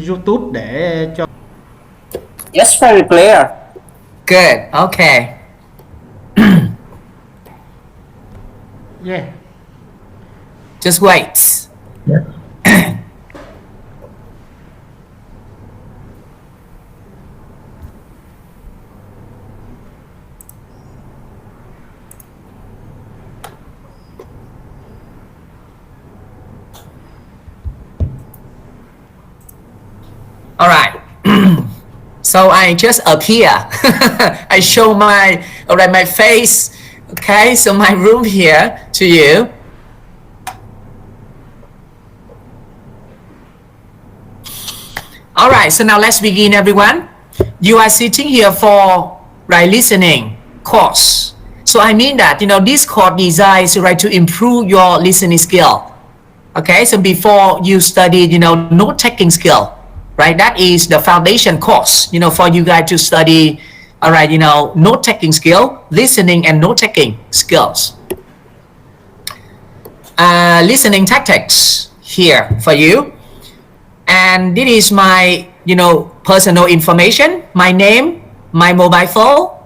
YouTube để cho Yes, very clear. Good. Okay. yeah. Just wait. All right. So I just appear. I show my my face. Okay, so my room here to you. All right, so now let's begin, everyone. You are sitting here for listening course. So I mean that this course designed to improve your listening skill. Okay, so before you study note taking skill, right? That is the foundation course for you guys to study. All right, note taking skill, listening and note taking skills. Listening tactics here for you. And this is my personal information, my name, my mobile phone,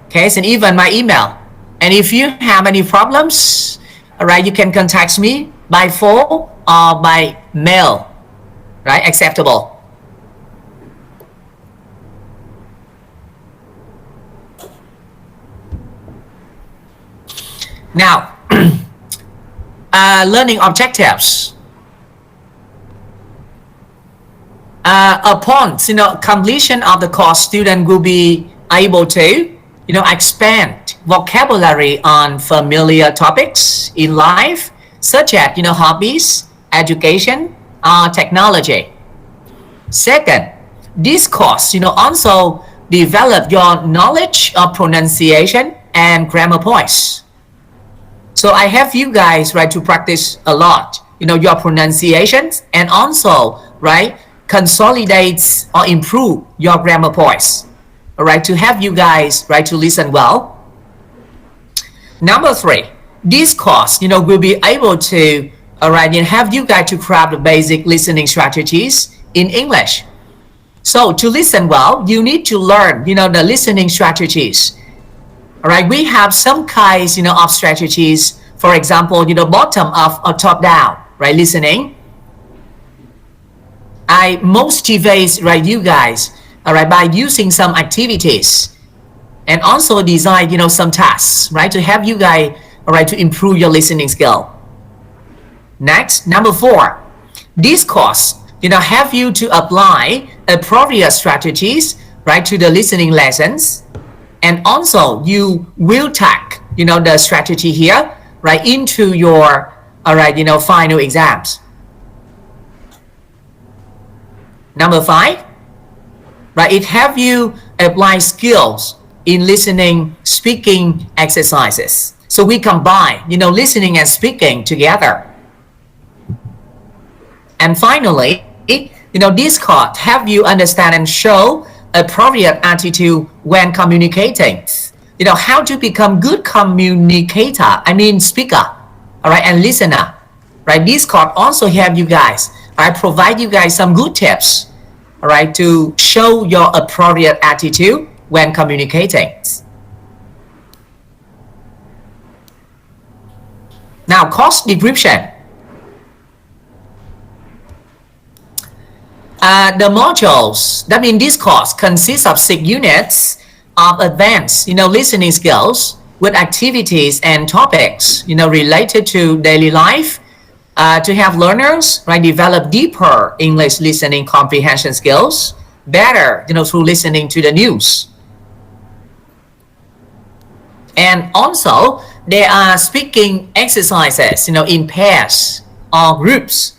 okay, and even my email. And if you have any problems, all right, you can contact me by phone or by mail, right? Acceptable. Now, learning objectives. Upon completion of the course, student will be able to expand vocabulary on familiar topics in life, such as hobbies, education, technology. Second, this course also develop your knowledge of pronunciation and grammar points. So I have you guys to practice a lot your pronunciations, and also consolidate or improve your grammar points, all right, to have you guys to listen well. Number 3, this course will be able to have you guys to craft the basic listening strategies in English. So to listen well, you need to learn the listening strategies. All right, we have some kinds of strategies. For example, bottom up or top down listening. I motivate you guys by using some activities, and also design some tasks to have you guys to improve your listening skill. Next, number 4, this course have you to apply appropriate strategies to the listening lessons, and also you will take the strategy here into your final exams. Number 5, it have you apply skills in listening, speaking exercises. So we combine, listening and speaking together. And finally, this course have you understand and show appropriate attitude when communicating. How to become good communicator, speaker, all right, and listener. This course also have you guys, provide you guys some good tips, all right, to show your appropriate attitude when communicating. Now, course description. The modules, that means this course consists of 6 units of advanced, listening skills with activities and topics, related to daily life, to have learners develop deeper English listening comprehension skills better through listening to the news. And also there are speaking exercises in pairs or groups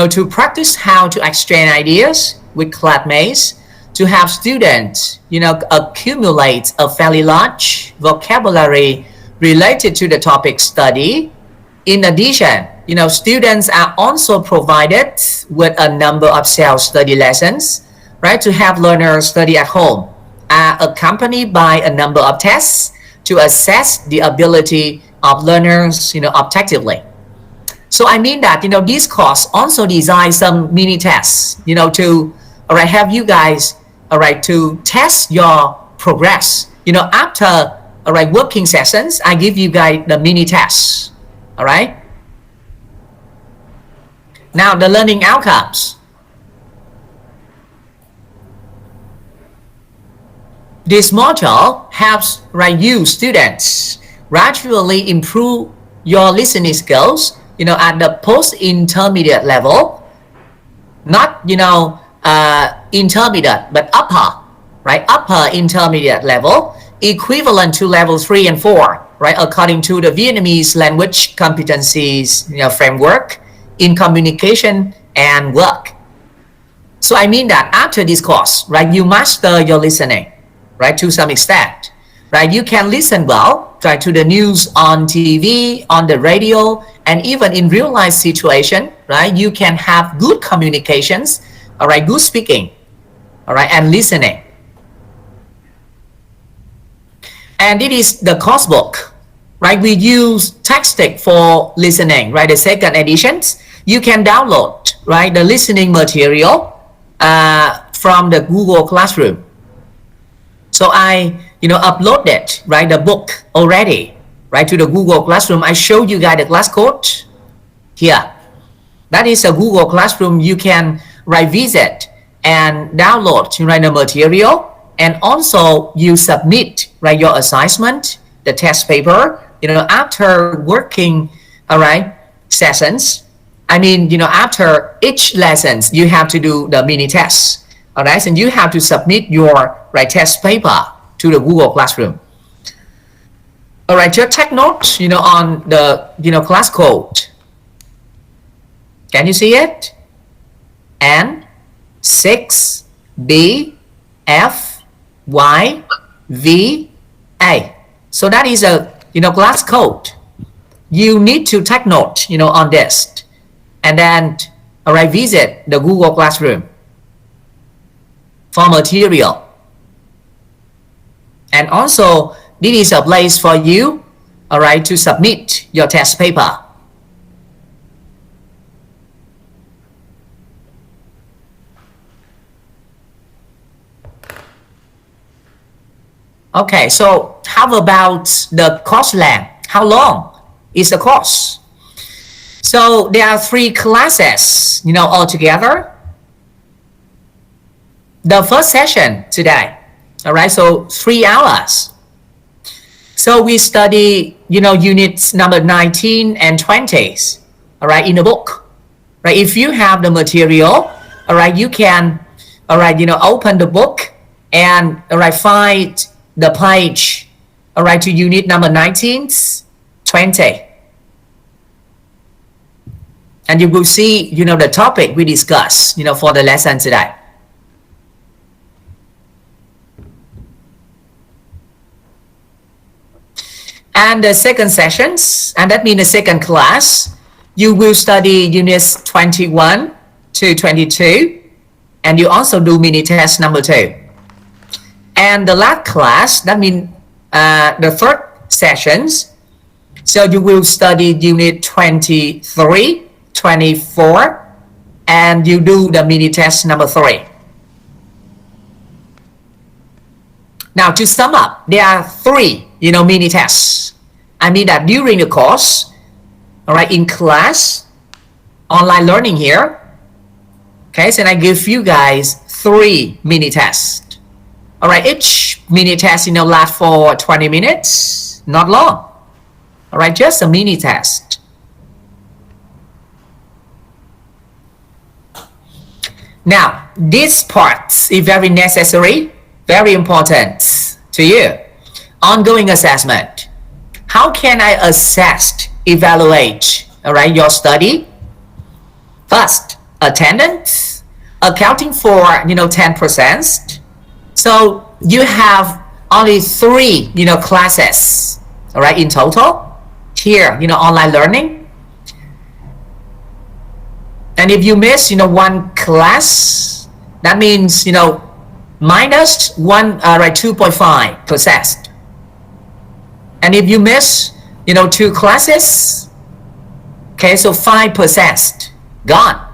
to practice how to exchange ideas with classmates, to have students accumulate a fairly large vocabulary related to the topic study. In addition, students are also provided with a number of self-study lessons, to have learners study at home, are accompanied by a number of tests to assess the ability of learners, objectively. So I mean that, this course also design some mini tests, to, all right, have you guys, all right, to test your progress. After, all right, working sessions, I give you guys the mini tests, all right? Now, the learning outcomes. This module helps, right, you students gradually improve your listening skills, at the post-intermediate level, not, intermediate, but upper, right, upper intermediate level, equivalent to level 3 and 4, right, according to the Vietnamese language competencies, framework in communication and work. So I mean that after this course, right, you master your listening, right, to some extent, right? You can listen well, right, to the news on TV, on the radio, and even in real life situation, right? You can have good communications, all right, good speaking, all right, and listening. And it is the course book, right? We use Textbook for listening, right? The second editions. You can download, right, the listening material from the Google Classroom. So I, uploaded, right, the book already, right, to the Google Classroom. I showed you guys the class code here. That is a Google Classroom. You can, right, visit and download, right, the material. And also you submit, right, your assignment, the test paper, after working, all right, sessions. I mean, after each lessons, you have to do the mini tests, all right? And you have to submit your, right, test paper to the Google Classroom. All right, just take notes, on the, class code. Can you see it? N, 6, B, F, Y, V, A. So that is a, class code. You need to take note, on this. And then, all right, visit the Google Classroom for material. And also, this is a place for you, all right, to submit your test paper. Okay, so how about the course length? How long is the course? So there are 3 classes, altogether. The first session today, all right, so 3 hours. So we study, units number 19 and 20, all right, in the book, right? If you have the material, all right, you can, all right, open the book and, all right, find the page, all right, to unit number 19, 20. And you will see, the topic we discuss, for the lesson today. And the second sessions, and that means the second class, you will study units 21 to 22, and you also do mini test number 2. And the last class, that means the third sessions, so you will study unit 23, 24, and you do the mini test number 3. Now to sum up, there are 3, mini tests. I mean that during the course, all right, in class, online learning here. Okay, so I give you guys 3 mini tests. All right, each mini test, lasts for 20 minutes, not long. All right, just a mini test. Now, this part is very necessary, very important to you. Ongoing assessment. How can I assess, evaluate, all right, your study? First, attendance, accounting for, 10%. So you have only 3, classes, all right, in total here, online learning. And if you miss, 1 class, that means, minus 2.5%. And if you miss, 2 classes, Okay, so 5% gone.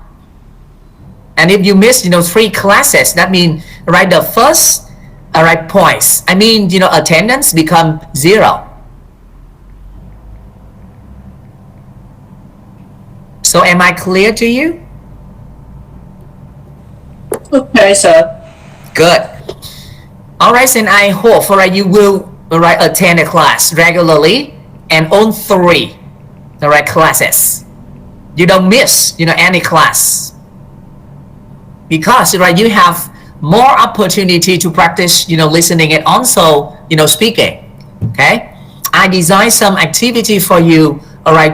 And if you miss, 3 classes, that means, right, the first, points, attendance become 0. So am I clear to you? Okay, sir. Good. All right, and I hope, you will, attend a class regularly and own 3, classes. You don't miss, any class. Because, you have more opportunity to practice, listening and also, speaking. Okay? I designed some activity for you,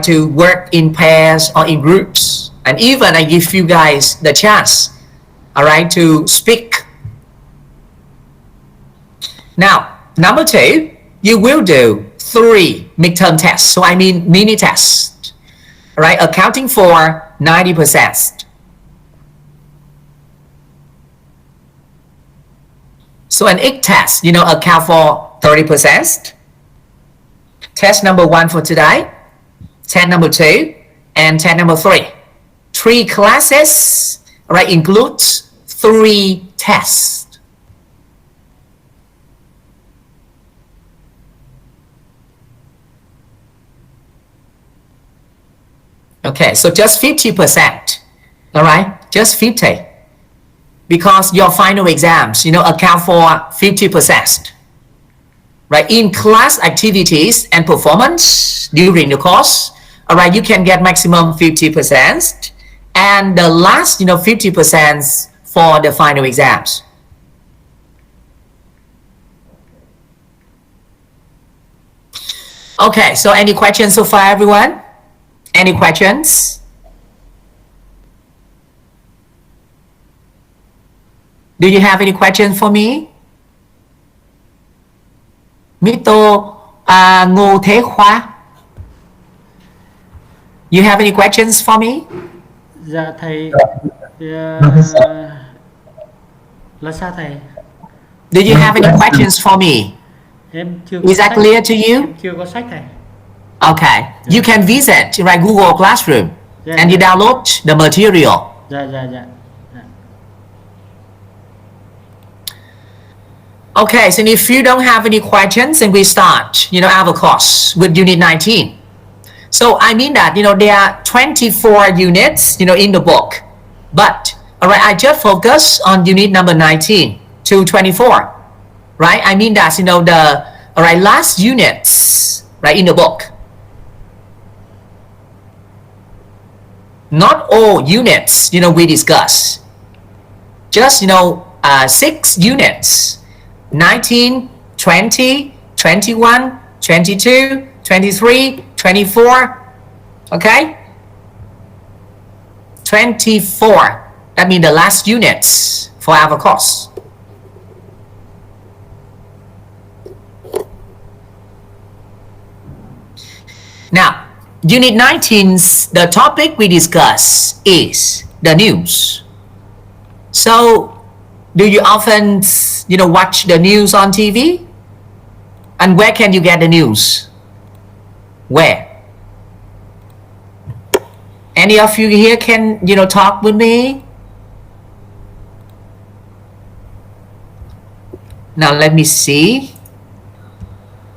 to work in pairs or in groups. And even I give you guys the chance, to speak. Now, number 2, you will do 3 midterm tests. So mini tests, accounting for 90%. So an IC test, account for 30%. Test number 1 for today, test number 2, and test number 3. 3 classes, includes 3 tests. Okay, so just 50%, just 50. Because your final exams, account for 50%. In class activities and performance during the course, you can get maximum 50%. And the last, 50% for the final exams. Okay, so any questions so far, everyone? Any questions? Do you have any questions for me? Mr. Ngô Thế Khoa. You have any questions for me? Dạ thầy. Là sao thầy? Do you have any questions for me? Em chưa có Is that sách. clear to you? Em chưa có sách thầy. Okay. You can visit Google Classroom and you download the material. Dạ. Okay, so if you don't have any questions, then we start, our course with Unit 19. So I mean that, there are 24 units, in the book. But, I just focus on unit number 19 to 24, right? I mean that, the, last units, in the book. Not all units, we discuss. Just, 6 units. 19, 20, 21, 22, 23, 24, okay? 24, that means the last units for our course. Now, Unit 19, the topic we discuss is the news. So, do you often, watch the news on TV? And where can you get the news? Where? Any of you here can, talk with me? Now let me see.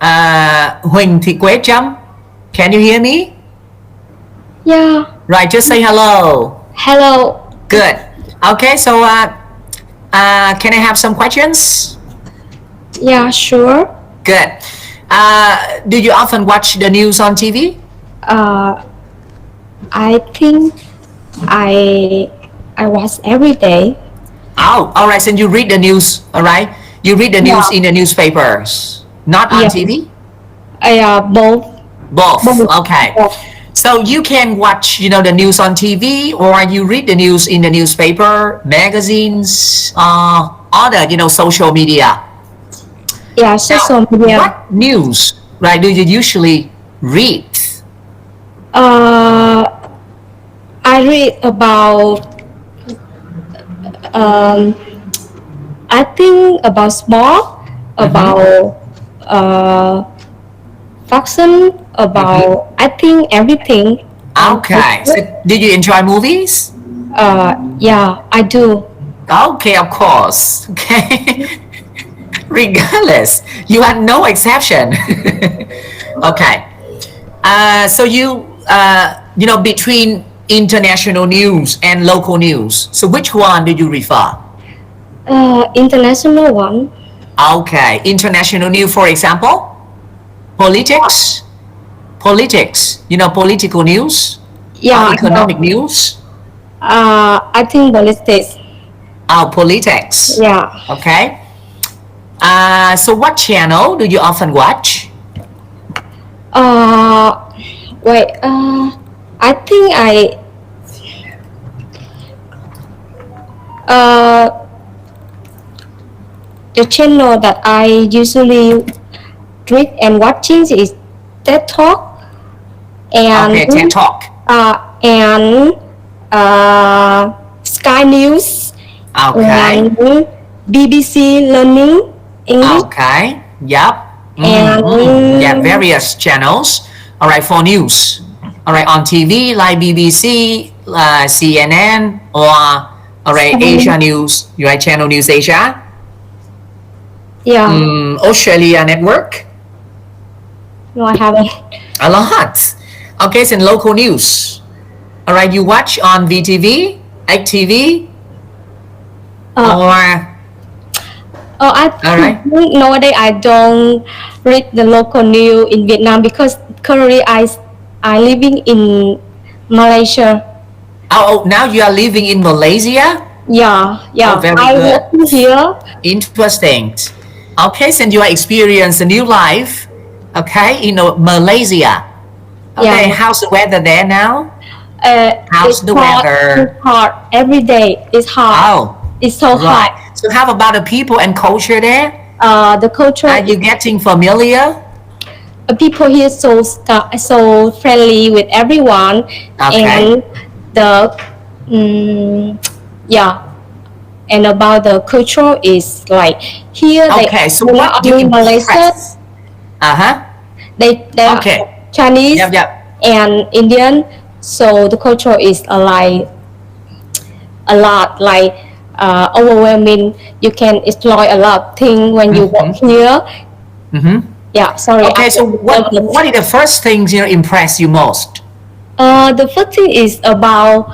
Huỳnh Thị Quế Trâm, can you hear me? Yeah. Right, just say hello. Hello. Good. Okay, so can I have some questions? Yeah, sure. Good. Do you often watch the news on TV? I think I watch every day. Oh, all right. So you read the news, all right? You read the news in the newspapers, not on TV? Both. Both. Okay. Both. So you can watch, the news on TV, or you read the news in the newspaper, magazines, other, social media. Yeah, social media. What news, do you usually read? I read about I think about sport, about fashion, about I think everything. Okay. So, did you enjoy movies? Yeah, I do. Okay, of course. Okay. Regardless, you had no exception. Okay. So between international news and local news, so which one do you prefer? International one. Okay, international news, for example, politics, political news, Yeah, economic news. I think politics. Oh, politics. Yeah. Okay. So what channel do you often watch? Wait. I think the channel that I usually read and watching is TED Talk and Okay, TED Talk. And Sky News Okay. and BBC Learning English. Okay. Yep. And Yeah, various channels. All right, for news. All right, on TV like BBC, CNN, or all right, Asia News. You right, Channel News Asia. Yeah. Australia Network. No, I haven't. A lot. Okay, so in local news. All right, you watch on VTV, XTV, or I Alright. think nowadays I don't read the local news in Vietnam because currently I living in Malaysia. oh, now you are living in Malaysia. Yeah. Oh, very I good. working here. Interesting. Okay, since you are experiencing a new life, okay, Malaysia. Okay, Yeah. how's the weather there now? How's It's the hot, weather? It's hot every day. It's hot. Oh, It's so right. hot. So how about the people and culture there? The culture. Are you getting familiar? People here so friendly with everyone, Okay. and the yeah, and about the culture is like here. Okay, so what do you Malaysia? impress? They Okay. are Chinese Yep. and Indian, so the culture is a lot like overwhelming. You can explore a lot of things when you walk here. Yeah, sorry. Okay, so what are the first things impress you most? The first thing is about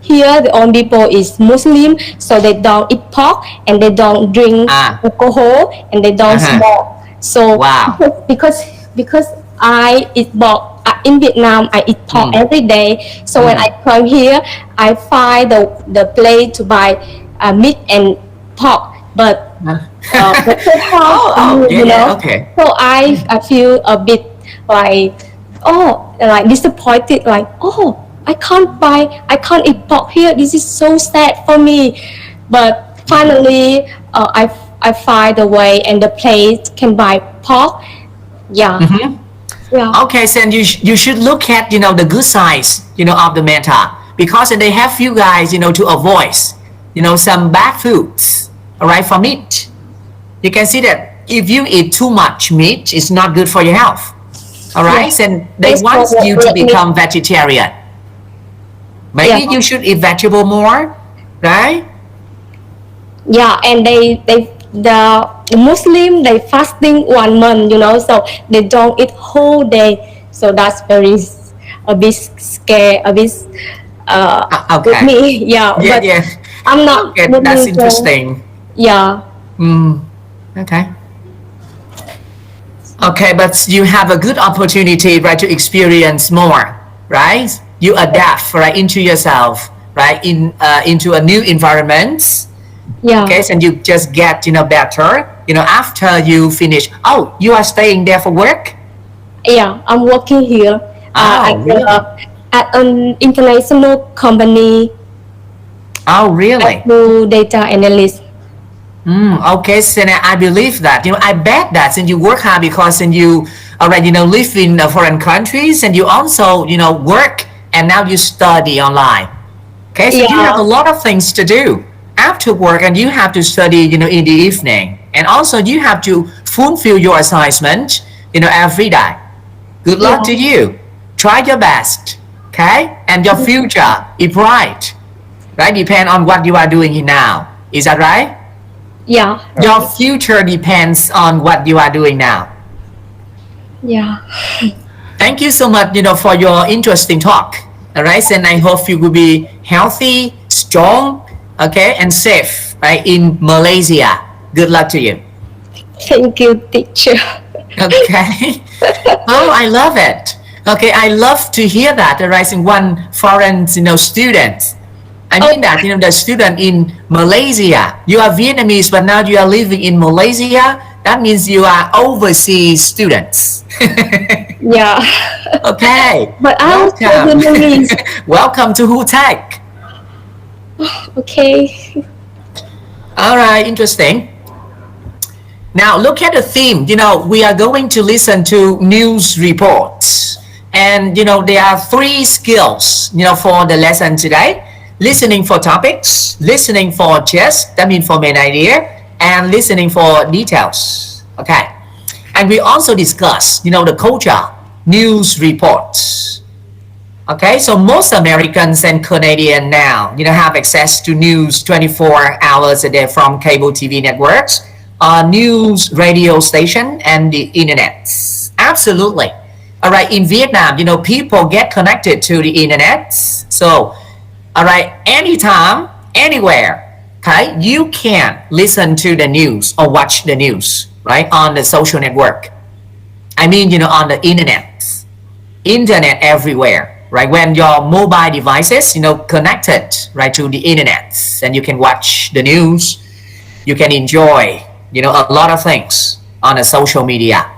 here the only people is Muslim, so they don't eat pork and they don't drink alcohol and they don't smoke. So Wow. because I eat pork in Vietnam, I eat pork every day. So when I come here, I find the place to buy meat and pork, but the pork, okay. So I feel a bit like disappointed, like I can't eat pork here. This is so sad for me. But finally, I find a way and the place can buy pork. Yeah. Yeah. Okay, so you should look at the good sides of the matter, because they have you guys to avoid some bad foods, all right, for meat. You can see that if you eat too much meat, it's not good for your health, all right. Yes. And they want you to become vegetarian. Maybe you should eat vegetable more, right? Yeah, and the Muslim, they fasting 1 month, so they don't eat whole day. So that's a bit scary, a bit Okay. with me. Yeah, Yeah, but yeah. I'm not. Okay, that's interesting. Yeah. Okay. Okay, but you have a good opportunity, right, to experience more, right? You adapt, right, into yourself, right, into a new environment. Yeah. Okay, and you just get better. After you finish. Oh, you are staying there for work? Yeah, I'm working here really? at an international company. Oh, really? As a data analyst. Okay, so I believe that. I bet that since you work hard, because and you already live in foreign countries, and you also work, and now you study online. Okay, so you have a lot of things to do after work, and you have to study in the evening, and also you have to fulfill your assignment every day. Good luck to you. try your best, okay? And your future is bright, right? Depend on what you are doing now. Is that right? Yeah. Your future depends on what you are doing now. Yeah. Thank you so much, for your interesting talk. All right, and I hope you will be healthy, strong, okay, and safe, right, in Malaysia. Good luck to you. Thank you, teacher. Okay. Oh, I love it. Okay, I love to hear that. All right, in one foreign, student. I mean that, the student in Malaysia. You are Vietnamese, but now you are living in Malaysia. That means you are overseas students. Yeah. Okay. But I'm Welcome. Vietnamese. Welcome to Hu Tech. Okay. All right, interesting. Now look at the theme. We are going to listen to news reports. And, there are 3 skills, for the lesson today. Listening for topics, listening for gist, that means for main idea, and listening for details. Okay. And we also discuss, the culture, news reports. Okay, so most Americans and Canadians now, have access to news 24 hours a day from cable TV networks, news radio station, and the internet. Absolutely. All right, in Vietnam, people get connected to the internet. So, all right, anytime, anywhere, okay, you can listen to the news or watch the news, right, on the social network. I mean, on the internet everywhere, right? When your mobile devices, connected, right, to the internet, and you can watch the news, you can enjoy, a lot of things on the social media.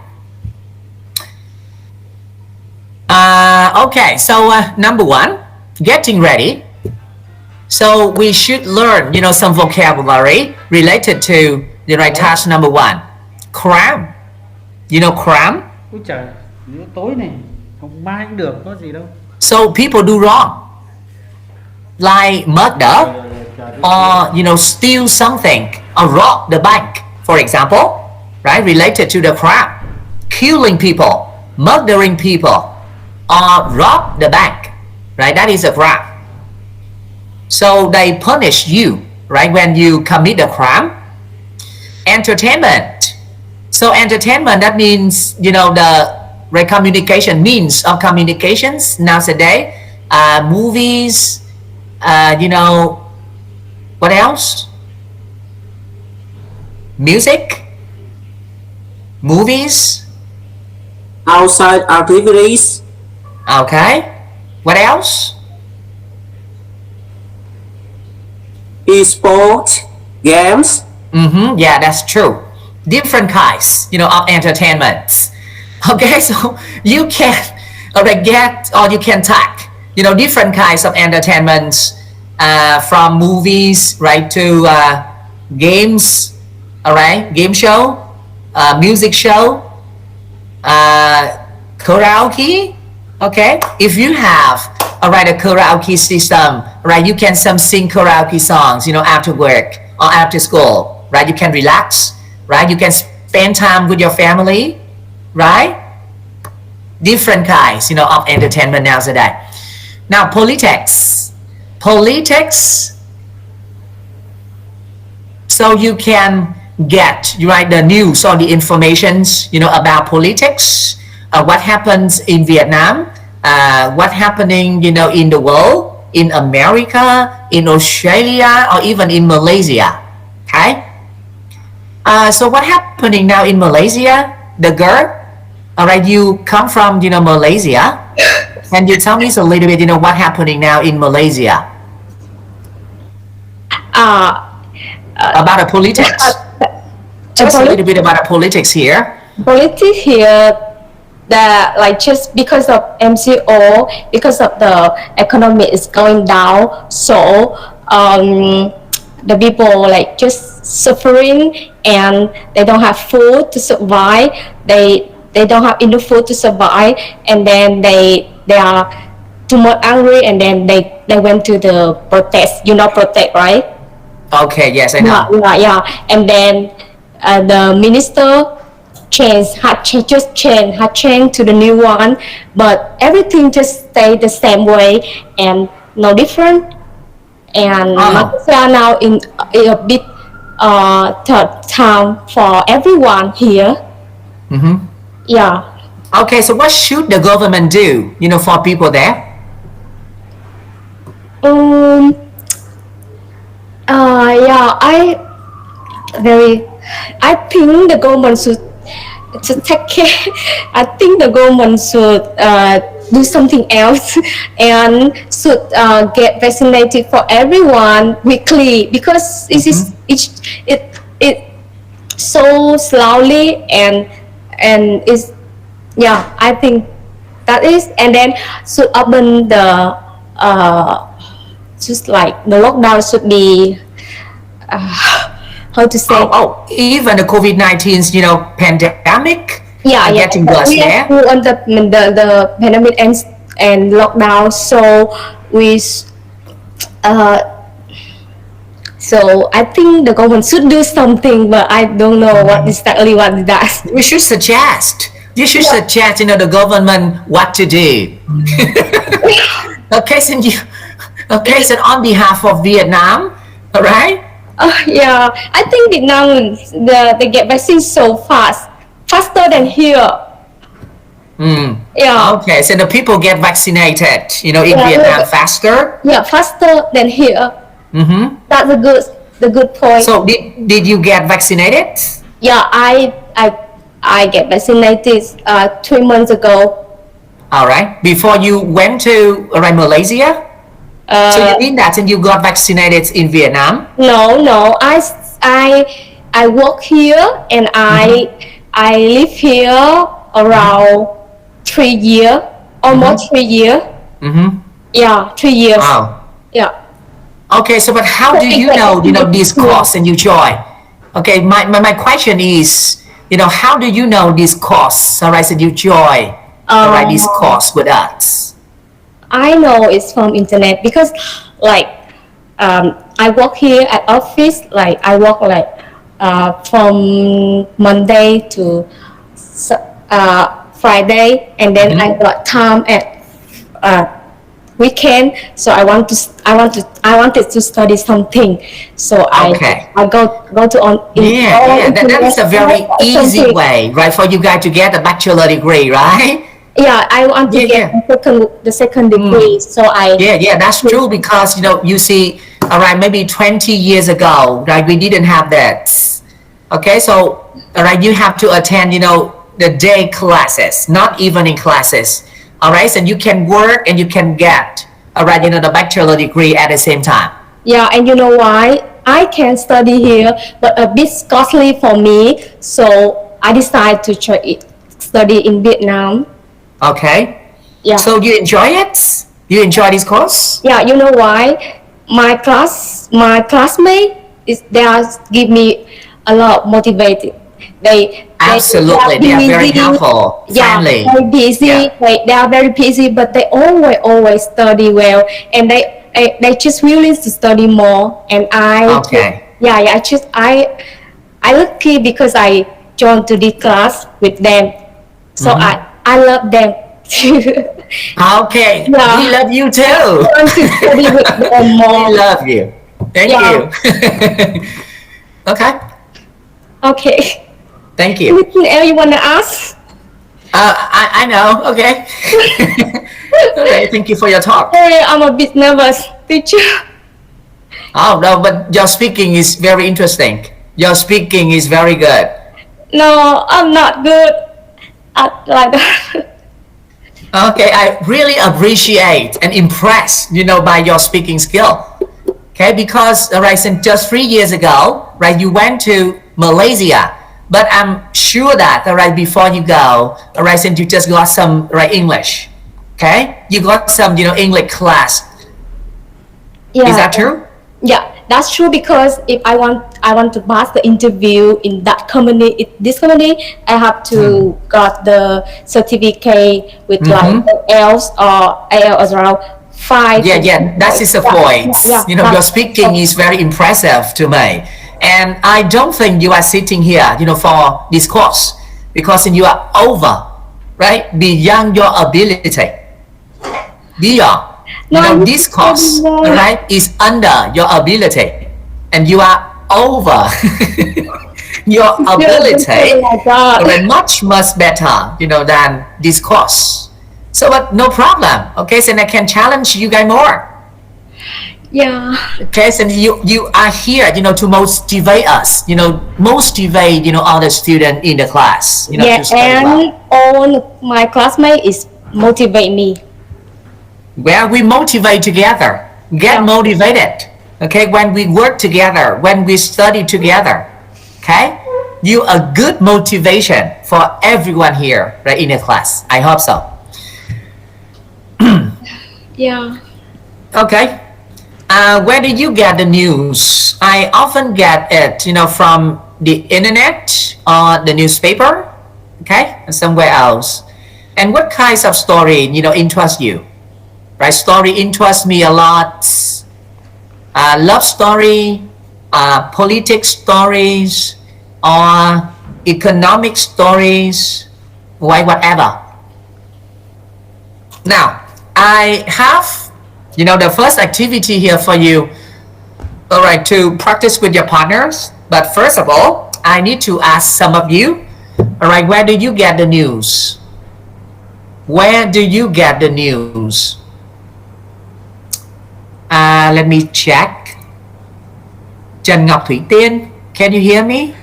Okay, so number 1, getting ready. So we should learn, some vocabulary related to the right task number 1. Cram. Cram? Ôi trời, tối này, không mai cũng được, có gì đâu. So people do wrong. Like murder, or, steal something, or rob the bank, for example, right? Related to the crime. Killing people, murdering people, or rob the bank, right? That is a crime. So they punish you, right, when you commit a crime. Entertainment. So entertainment, that means, the right communication, means of communications nowadays. Movies, what else? Music, movies. Outside activities. Okay. What else? Esports, games. Yeah, that's true. Different kinds, of entertainment. Okay, so you can get, or you can tag, different kinds of entertainment, from movies, right, to games, all right, game show, music show, karaoke. Okay, if you have, all right, a karaoke system, right, you can sing karaoke songs, after work or after school, right? You can relax, right? You can spend time with your family, right? Different kinds, of entertainment nowadays. Now, politics. So you can get, right, the news or the informations, about politics, what happens in Vietnam, what happening, in the world, in America, in Australia, or even in Malaysia. Okay. So what happening now in Malaysia? The girl, all right, you come from, Malaysia. Can you tell me a little bit, what happening now in Malaysia? About the politics. Just a little bit about the politics here. Politics here, that like just because of MCO, because of the economy is going down, so the people like just suffering and they don't have food to survive. They don't have enough food to survive, and then they are too much angry, and then they went to the protest. Protest, right? Okay, yes, I know. Yeah. And then the minister had changed to the new one, but everything just stayed the same way and no different. And Malaysia now in a bit third town for everyone here. Yeah. Okay, so what should the government do, for people there? I think the government should to take care. I think the government should do something else and should get vaccinated for everyone weekly, because it so slowly and it's I think that is, and then should open the just like the lockdown should be how to say even the COVID-19's pandemic getting worse there. We on the pandemic and lockdown, so so I think the government should do something, but I don't know what exactly what it does. You should suggest the government what to do. Okay, so on behalf of Vietnam, all right? I think Vietnam they get vaccine so faster than here. Okay, so the people get vaccinated, in Vietnam faster. Faster than here. That's the good point. So did you get vaccinated? I get vaccinated 3 months ago. All right, before you went to Malaysia. So you mean that and you got vaccinated in Vietnam? No. I work here and I live here around 3 years, almost 3 years. 3 years. Wow. Yeah. Okay, so but how do you know this course and you join? Okay, my question is, how do you know this course? All right, so you join this course with us. I know it's from internet because I work here at office, I work from Monday to Friday, and then I got time at weekend, so I wanted to study something, so I go to on that's a very easy way, right, for you guys to get a bachelor degree, right? I want to get the second degree, so I that's true, because you see, all right, maybe 20 years ago, right, we didn't have that. Okay, so all right, you have to attend the day classes, not evening classes. All right, so you can work and you can get the bachelor degree at the same time. And you know why? I can study here, but a bit costly for me, so I decided to study in Vietnam. Okay. So you enjoy it? You enjoy this course? You know why? My classmate they give me a lot of motivated. They are very helpful, friendly. Very busy. They are very busy, but they always study well, and they just willing to study more. And I lucky because I joined to this class with them, so I love them. Okay, we love you too. I want to study with them more. We love you. Thank you. Okay. Thank you. Anything else you want to ask? I know. Okay. Okay. Thank you for your talk. Hey, I'm a bit nervous, teacher. Oh no, but your speaking is very interesting. Your speaking is very good. No, I'm not good like that. Okay, I really appreciate and impressed, by your speaking skill. Okay, because since just 3 years ago, right, you went to Malaysia, but I'm sure that before you go, since you just got some English, okay, you got some English class. Is that true? That's true, because if I want to pass the interview in that company, this company, I have to got the certificate with IELTS or IELTS around 5. That is the point. Your speaking is very impressive to me, and I don't think you are sitting here for this course. because you are over, right? Beyond your ability. Beyond. This course, right, is under your ability, and you are over your ability, much better, than this course. So, but no problem. Okay, so I can challenge you guys more. Yeah. Okay, so you are here, to motivate us, motivate, all the students in the class, yeah, to study and well. all my classmates is motivate me. Well, we motivate together. Get motivated. Okay, when we work together, when we study together. Okay, you a good motivation for everyone here, right, in the class. I hope so. Yeah. Okay. Where do you get the news? I often get it, from the internet or the newspaper, okay, and somewhere else. And what kinds of story, interest you? Right, story interests me a lot. Love story, politics stories, or economic stories, whatever. Now, I have, the first activity here for you, all right, to practice with your partners. But first of all, I need to ask some of you, all right, where do you get the news? Where do you get the news? Let me check. Trần Ngọc Thủy Tiên, can you hear me?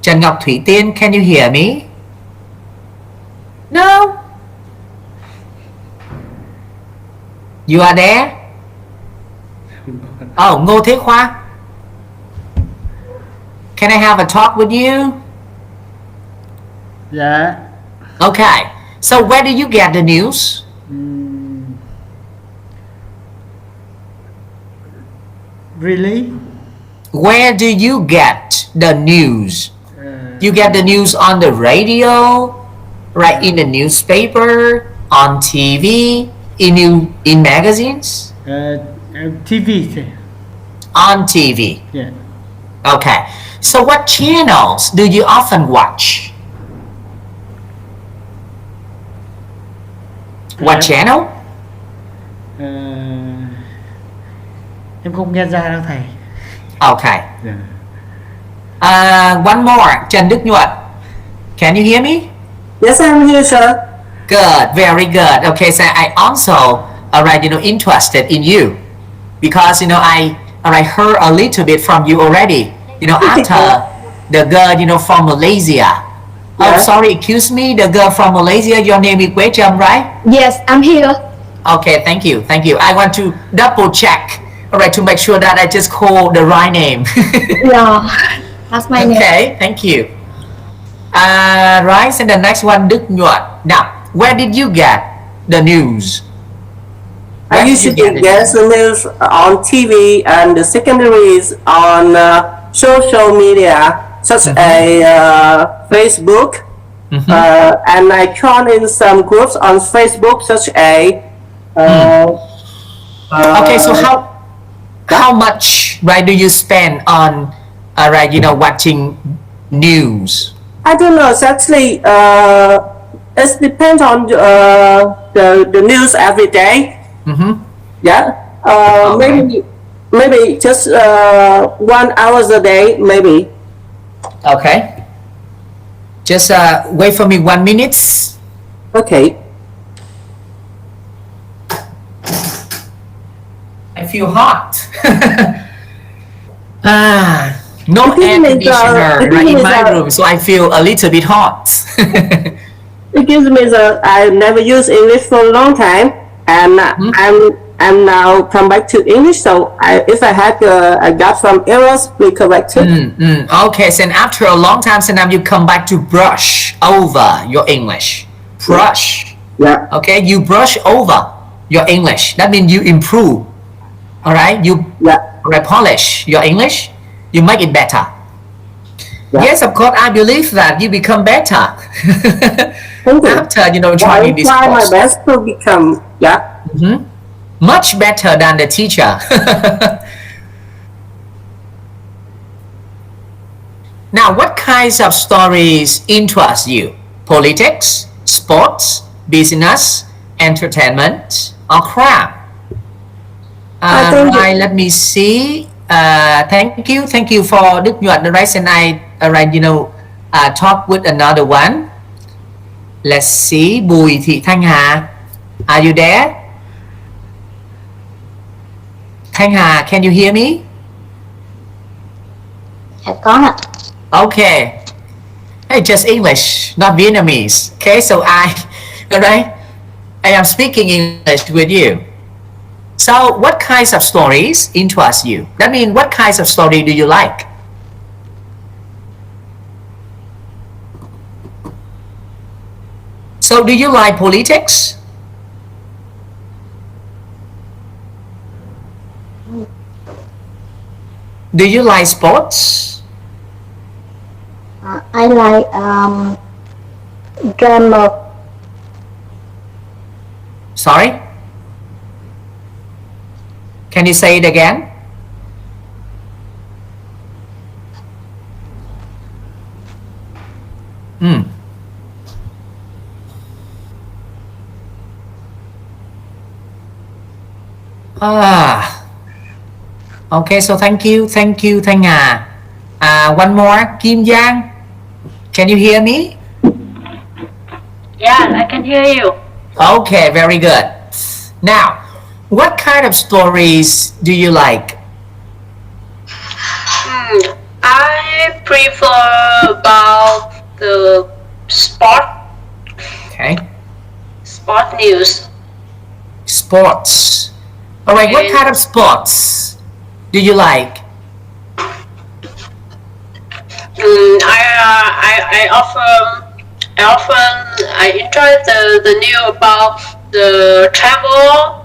Trần Ngọc Thủy Tiên, can you hear me? No. You are there? Oh, Ngô Thế Khoa. Can I have a talk with you? Dạ. Okay. So where do you get the news? Really? Where do you get the news? You get the news on the radio, right, in the newspaper, on TV, in magazines? TV. On TV. Yeah. Okay. So what channels do you often watch? What channel? Em không nghe ra đâu thầy. Okay. Yeah. One more. Trần Đức Nhuận. Can you hear me? Yes, I'm here, sir. Good. Very good. Okay, so I also, interested in you because, I heard a little bit from you already. After the girl, from Malaysia. Oh, Yeah. sorry, excuse me, the girl from Malaysia, your name is Quế Trâm, right? Yes, I'm here. Okay, thank you. I want to double check, to make sure that I just call the right name. Yeah, that's my name. Okay, thank you. Right, and the next one, Đức Nhuận. Now, where did you get the news? Where I did you usually it? get the news on TV, and the secondary is on social media such as Facebook, and I join in some groups on Facebook such as Okay, so how much, right, do you spend on watching news? I don't know exactly. It depends on the news every day. Yeah. Okay. Maybe just 1 hour a day, maybe. Okay. Just wait for me 1 minute. Okay. I feel hot. No The thing air is, conditioner the right thing in is, my room, so I feel a little bit hot. It gives me I never used English for a long time, and I'm now come back to English. So if I had I got some errors, please correct it. Okay, so after a long time, so now you come back to brush over your English. Brush. Yeah. Okay, you brush over your English. That means you improve. All right, you polish your English. You make it better. Yeah. Yes, of course. I believe that you become better Thank you. after I trying this try my course. best to become Much better than the teacher. Now, what kinds of stories interest you? Politics, sports, business, entertainment, or crime? I think Right, let me see. Thank you for Đức Nhuận, right? And I, talk with another one. Let's see. Bùi Thị Thanh Hà, are you there? Thanh Hà, can you hear me? Dạ có ạ. Okay. Hey, just English, not Vietnamese. Okay, so I am speaking English with you. So, what kinds of stories interest you? That means, what kinds of story do you like? So, do you like politics? Do you like sports? I like drama. Sorry? Can you say it again? Okay, so thank you, Thanh Hà. One more, Kim Giang. Can you hear me? Yeah, I can hear you. Okay, very good. Now, what kind of stories do you like? I prefer about the sport news. Sports. All right, what kind of sports do you like? I enjoy the news about the travel.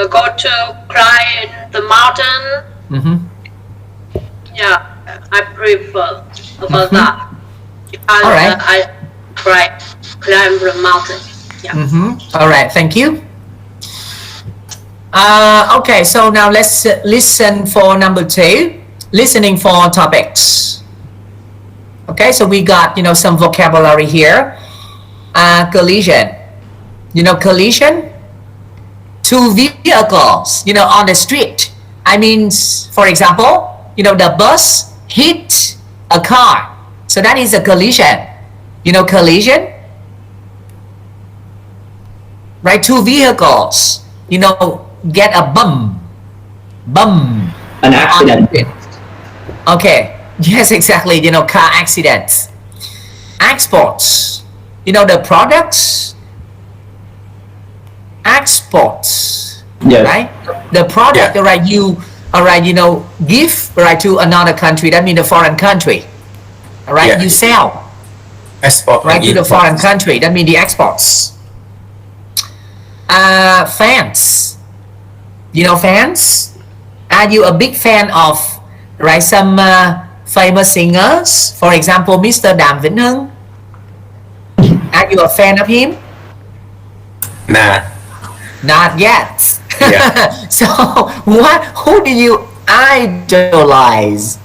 Go to climb the mountain. Yeah, I prefer about that. All right. I climb the mountain. Yeah. All right, thank you. Okay, so now let's listen for number 2. Listening for topics. Okay, so we got, some vocabulary here. Collision. Collision? 2 vehicles, on the street. I mean, for example, the bus hit a car. So that is a collision. Collision? Right, 2 vehicles, get a bump. An accident. Okay, yes, exactly, car accidents. Exports, the products. Exports, Yes. right? The product, Yeah. right? You, give, right, to another country. That means a foreign country. All right, Yeah. you sell, Export right, and to the import. foreign country. That means the exports. Fans. Fans? Are you a big fan of, right, some famous singers? For example, Mr. Đàm Vĩnh Hưng. Are you a fan of him? Nah. Not yet. Yeah. So, who do you idolize?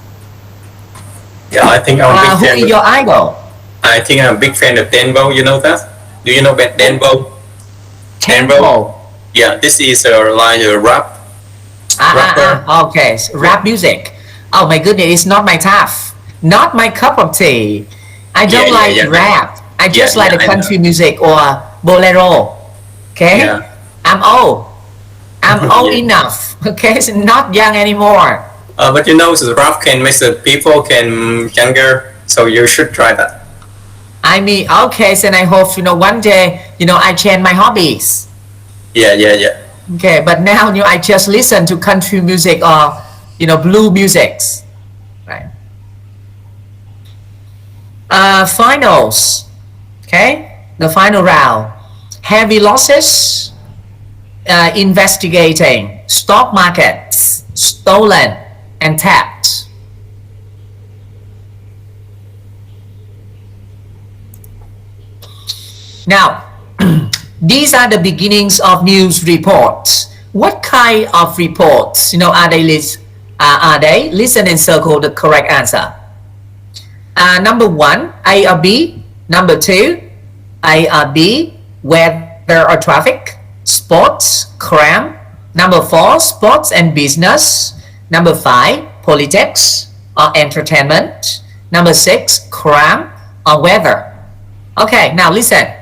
Yeah, I think I'm a Who big fan. is your idol? I think I'm a big fan of Denbo. You know that? Do you know about Denbo? Tempo. Yeah, this is like a rap. Rapper. Okay, rap music. Oh my goodness, it's not my type. Not my cup of tea. I don't like rap. I just like the I country music or bolero. Okay? Yeah. I'm old. I'm old Yeah. enough. Okay, so not young anymore. But the rap can make the people can younger, so you should try that. I mean, okay, so I hope, one day, I change my hobbies. Yeah. Okay, but now, I just listen to country music or, blue musics. Right. Finals. Okay, the final round. Heavy losses, investigating, stock markets, stolen, and tapped. Now, these are the beginnings of news reports. What kind of reports, are they? Are they? Listen and circle the correct answer. Number one, A or B. Number two, A or B, weather or traffic. Sports, crime. Number four, sports and business. Number five, politics or entertainment. Number six, crime or weather. Okay, now listen.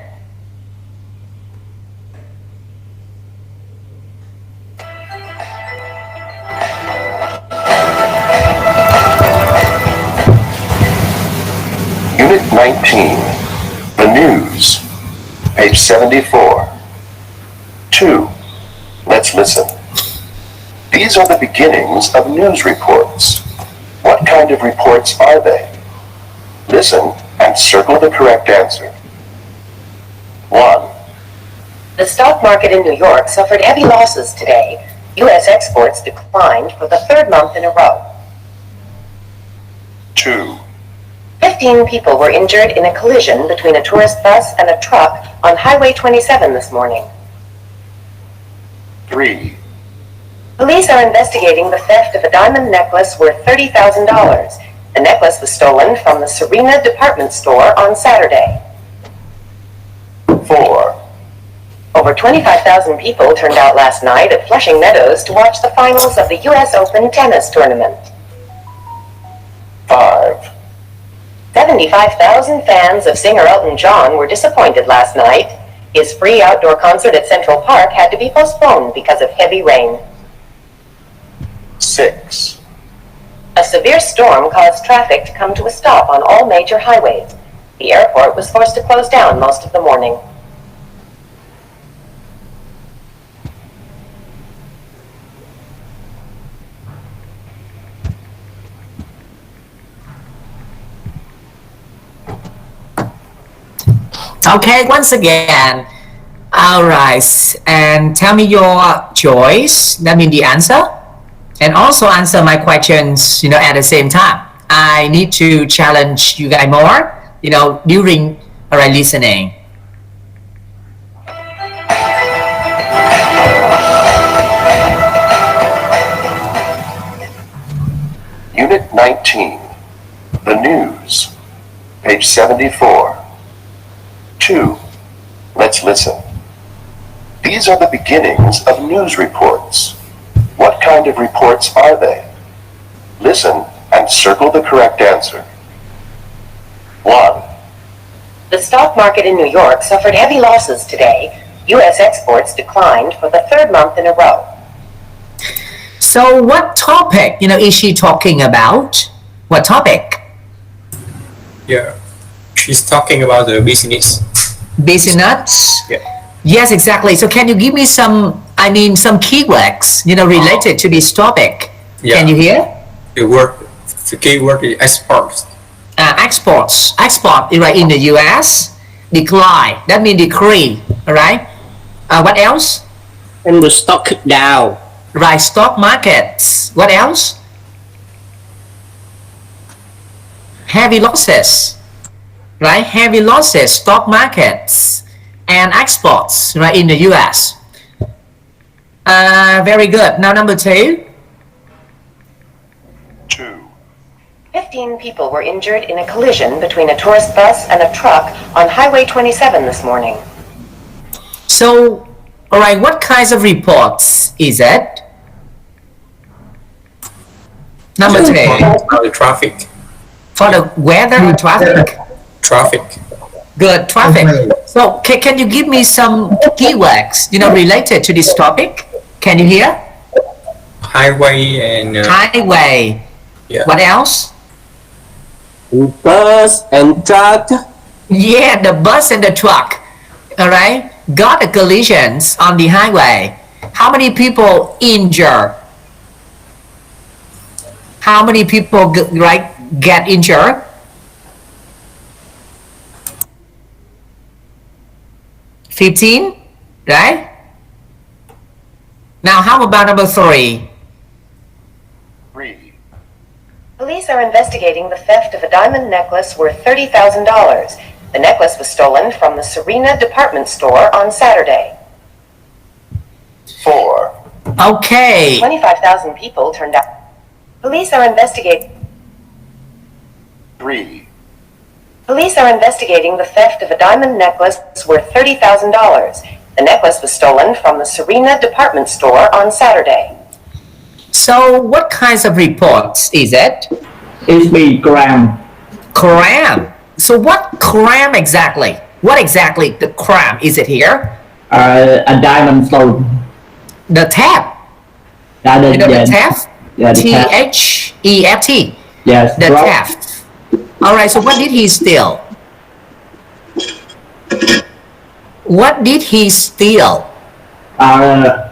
Unit 19, the news, page 74. 2. Let's listen. These are the beginnings of news reports. What kind of reports are they? Listen and circle the correct answer. 1. The stock market in New York suffered heavy losses today. U.S. exports declined for the third month in a row. 2. 15 people were injured in a collision between a tourist bus and a truck on Highway 27 this morning. 3. Police are investigating the theft of a diamond necklace worth $30,000. The necklace was stolen from the Serena department store on Saturday. 4. Over 25,000 people turned out last night at Flushing Meadows to watch the finals of the U.S. Open tennis tournament. 5. 75,000 fans of singer Elton John were disappointed last night. His free outdoor concert at Central Park had to be postponed because of heavy rain. 6. A severe storm caused traffic to come to a stop on all major highways. The airport was forced to close down most of the morning. Okay, once again. All right, and tell me your choice. That means the answer, and also answer my questions. At the same time. I need to challenge you guys more. During listening. Unit 19, the news, page 74. 2. Let's listen. These are the beginnings of news reports. What kind of reports are they? Listen and circle the correct answer. 1. The stock market in New York suffered heavy losses today. U.S. exports declined for the third month in a row. So what topic, is she talking about? What topic? Yeah, she's talking about the business. Business? Yeah. Yes, exactly. So can you give me some keywords, related to this topic? Yeah. Can you hear? The keyword is exports. Export is right in the US. Decline, that means decrease, all right? What else? And the stock down. Right, stock markets. What else? Heavy losses, right? Heavy losses, stock markets, and exports, right, in the US. Very good. Now number 2. 2. 15 people were injured in a collision between a tourist bus and a truck on Highway 27 this morning. So, all right, what kinds of reports is it? Number 3. For the traffic. For the weather or traffic? Traffic. Good, traffic. So, can you give me some keywords, related to this topic? Can you hear? Highway and Highway. yeah. What else? Bus and truck. Yeah, the bus and the truck. All right, got a collisions on the highway. How many people injured? How many people get injured? 15, right? Now, how about number 3? 3. Police are investigating the theft of a diamond necklace worth $30,000. The necklace was stolen from the Serena department store on Saturday. 4. Okay. 25,000 people turned out. Police are investigating. 3. Police are investigating the theft of a diamond necklace worth $30,000. The necklace was stolen from the Serena department store on Saturday. So what kinds of reports is it? It's be gram. Crime. So what crime exactly? What exactly the crime is it here? A diamond stolen. The theft. That is, You know the yes. theft? Yeah, the theft. Theft. Yes. The right. theft. All right. So what did he steal? What did he steal? I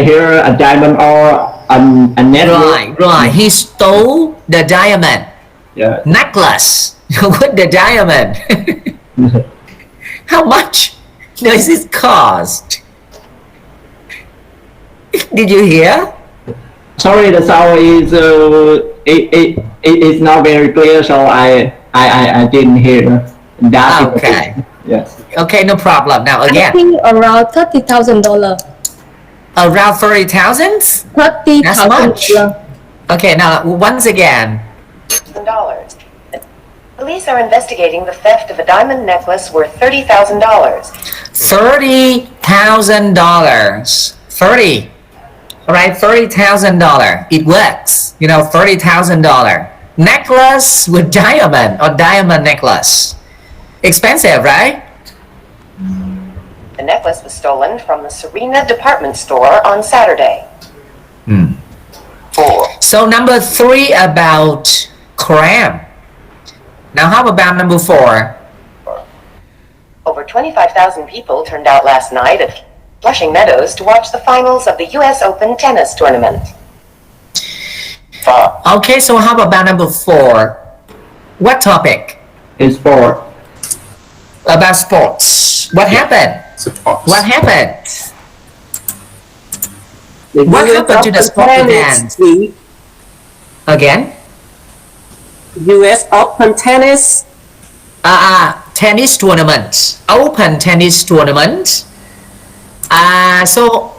hear a diamond or a necklace. Right. He stole the diamond Yeah. necklace with the diamond. How much does it cost? Did you hear? Sorry, the sound is it is not very clear, so I didn't hear that. Okay. Yes. Okay, no problem. Now I again, think around $30,000. around 30,000. That's much. $30,000. Okay, now once again. $1,000. Police are investigating the theft of a diamond necklace worth $30,000. $30,000. 30. All right, $30,000. It works. You know, $30,000 necklace with diamond or diamond necklace. Expensive, right? The necklace was stolen from the Serena department store on Saturday. 4, So number 3 about crime. Now how about number 4? Over 25,000 people turned out last night at Flushing Meadows to watch the finals of the U.S. Open tennis tournament. 5, Okay, so how about number 4? What topic? It's sport. About sports. What happened? Support. What happened? The What US happened to the Open sport tennis event? league, Again? US Open tennis, Tennis tournament. Open tennis tournament. So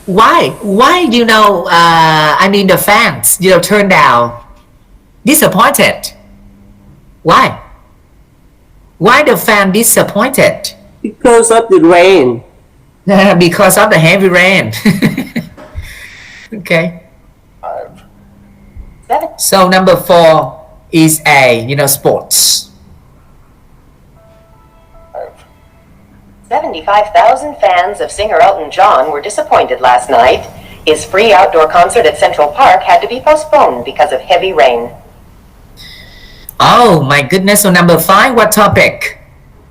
why do you know, I mean the fans, you know, turned out disappointed? Why the fan disappointed? because of the rain. Because of the heavy rain. Okay. 5, So number 4 is sports. 5, 75,000 fans of singer Elton John were disappointed last night. His free outdoor concert at Central Park had to be postponed because of heavy rain. Oh my goodness. So number 5, what topic?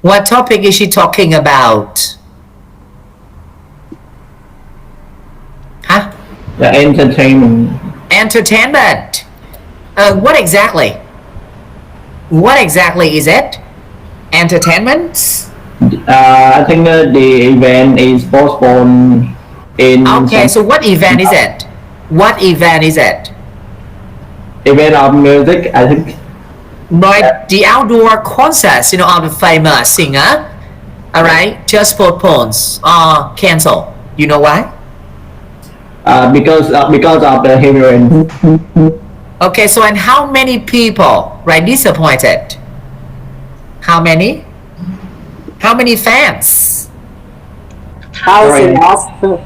What topic is she talking about? Huh? The entertainment. Entertainment. What exactly? What exactly is it? Entertainment? I think the event is postponed in Okay, so what event is it? What event is it? event of music. I think Right, the outdoor concerts, of the famous singer, all right, just postponed or cancel. You know why? because of the heavy rain. Okay, so and how many people, right, disappointed? How many? How many fans? Thousand of,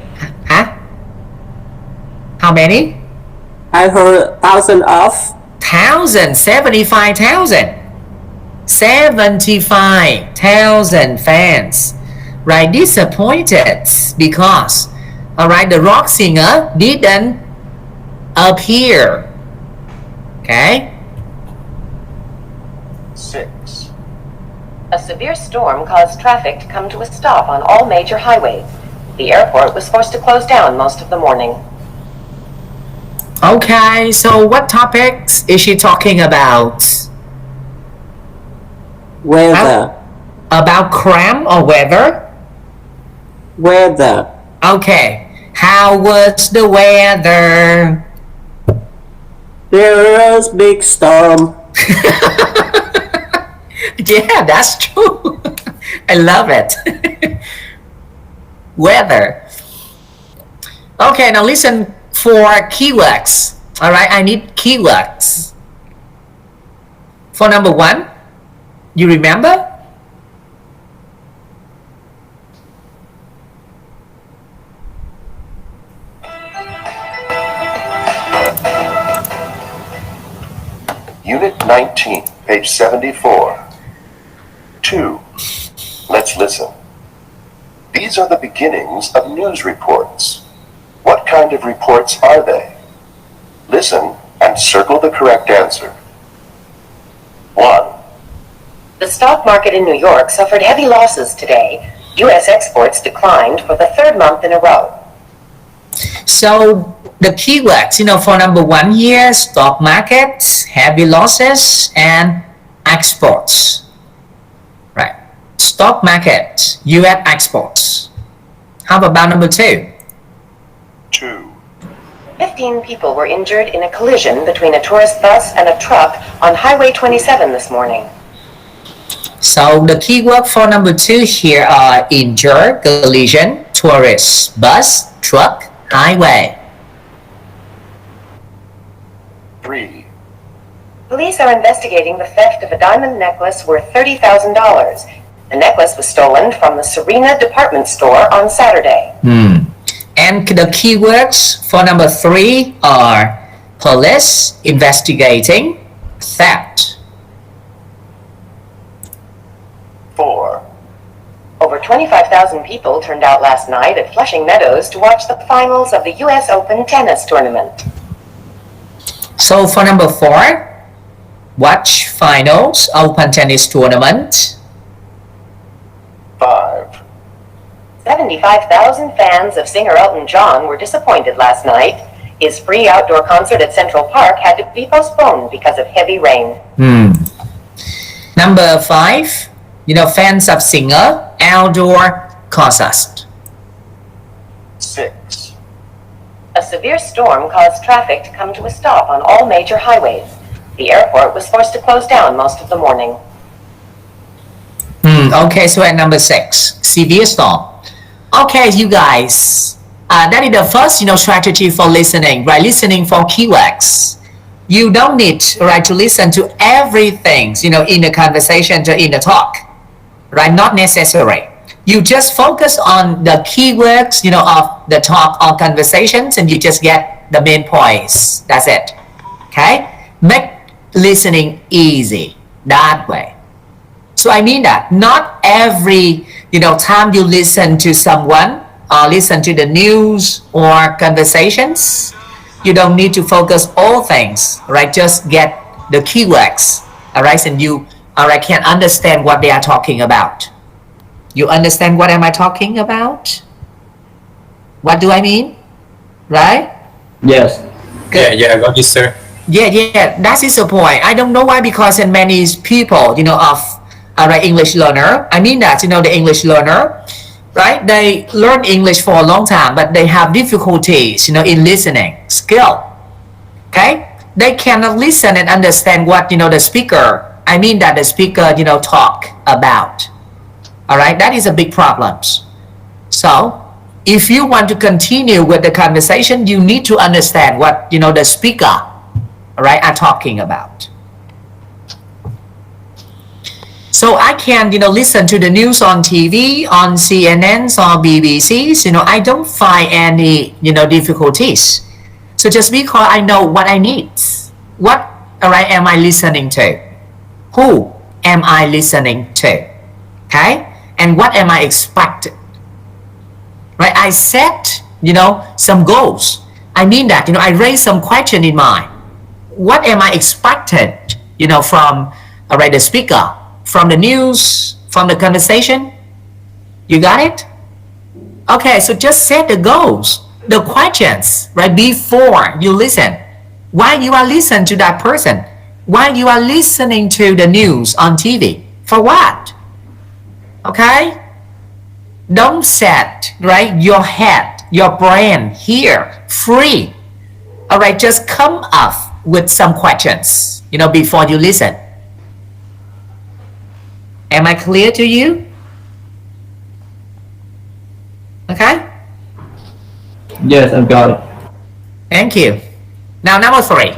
Huh? How many? I heard thousand of, 75,000. 75,000 fans, right, disappointed because, all right, the rock singer didn't appear. Okay. 6, A severe storm caused traffic to come to a stop on all major highways. The airport was forced to close down most of the morning. Okay, so what topics is she talking about? weather, About crime or weather? weather, Okay. How was the weather? there was big storm, Yeah, that's true. I love it. Weather. Okay, now listen for keywords. All right, I need keywords. For number 1, you remember? Unit 19, page 74. 2. Let's listen. These are the beginnings of news reports. What kind of reports are they? Listen and circle the correct answer. 1. The stock market in New York suffered heavy losses today. U.S. exports declined for the third month in a row. So the keywords, for number 1 here, stock market, heavy losses, and exports. Right. Stock market, U.S. exports. How about number 2? 2. 15 people were injured in a collision between a tourist bus and a truck on Highway 27 this morning. So the keyword for number 2 here are injured, collision, tourist, bus, truck, highway. 3. Police are investigating the theft of a diamond necklace worth $30,000. The necklace was stolen from the Serena department store on Saturday. And the keywords for number 3 are police investigating theft. 4. Over 25,000 people turned out last night at Flushing Meadows to watch the finals of the U.S. Open tennis tournament. So for number 4, watch finals Open tennis tournament. 5. 75,000 fans of singer Elton John were disappointed last night. His free outdoor concert at Central Park had to be postponed because of heavy rain. Number 5, fans of singer outdoor concert. 6. A severe storm caused traffic to come to a stop on all major highways. The airport was forced to close down most of the morning. Okay, so at number 6, severe storm. Okay, you guys, that is the first, strategy for listening, right? Listening for keywords. You don't need, right, to listen to everything, in the conversation or in the talk, right? Not necessary. You just focus on the keywords, of the talk or conversations, and you just get the main points. That's it. Okay? Make listening easy that way. So I mean that not every, time you listen to someone or listen to the news or conversations, you don't need to focus all things, right? Just get the keywords, all right? And you, all right, can understand what they are talking about. You understand what am I talking about? What do I mean? Right? Yes. Good. Yeah, I got this, sir. Yeah, that is the point. I don't know why, because in many people, of English learner, I mean that, the English learner, right? They learn English for a long time, but they have difficulties, in listening skill. Okay? They cannot listen and understand what, the speaker, I mean that the speaker, talk about. All right? That is a big problem. So, if you want to continue with the conversation, you need to understand what, the speaker, all right, are talking about. So I can, listen to the news on TV, on CNNs or BBCs, I don't find any, difficulties. So just because I know what I need, what, all right, am I listening to? Who am I listening to? Okay? And what am I expecting? Right? I set, some goals. I mean that, I raise some question in mind. What am I expected, from, all right, the speaker? From the news, from the conversation? You got it? Okay, so just set the goals, the questions, right, before you listen. Why you are listening to that person? Why you are listening to the news on TV? For what? Okay? Don't set, right, your head, your brain here, free. All right, just come up with some questions, before you listen. Am I clear to you? Okay? Yes, I've got it. Thank you. Now, number 3.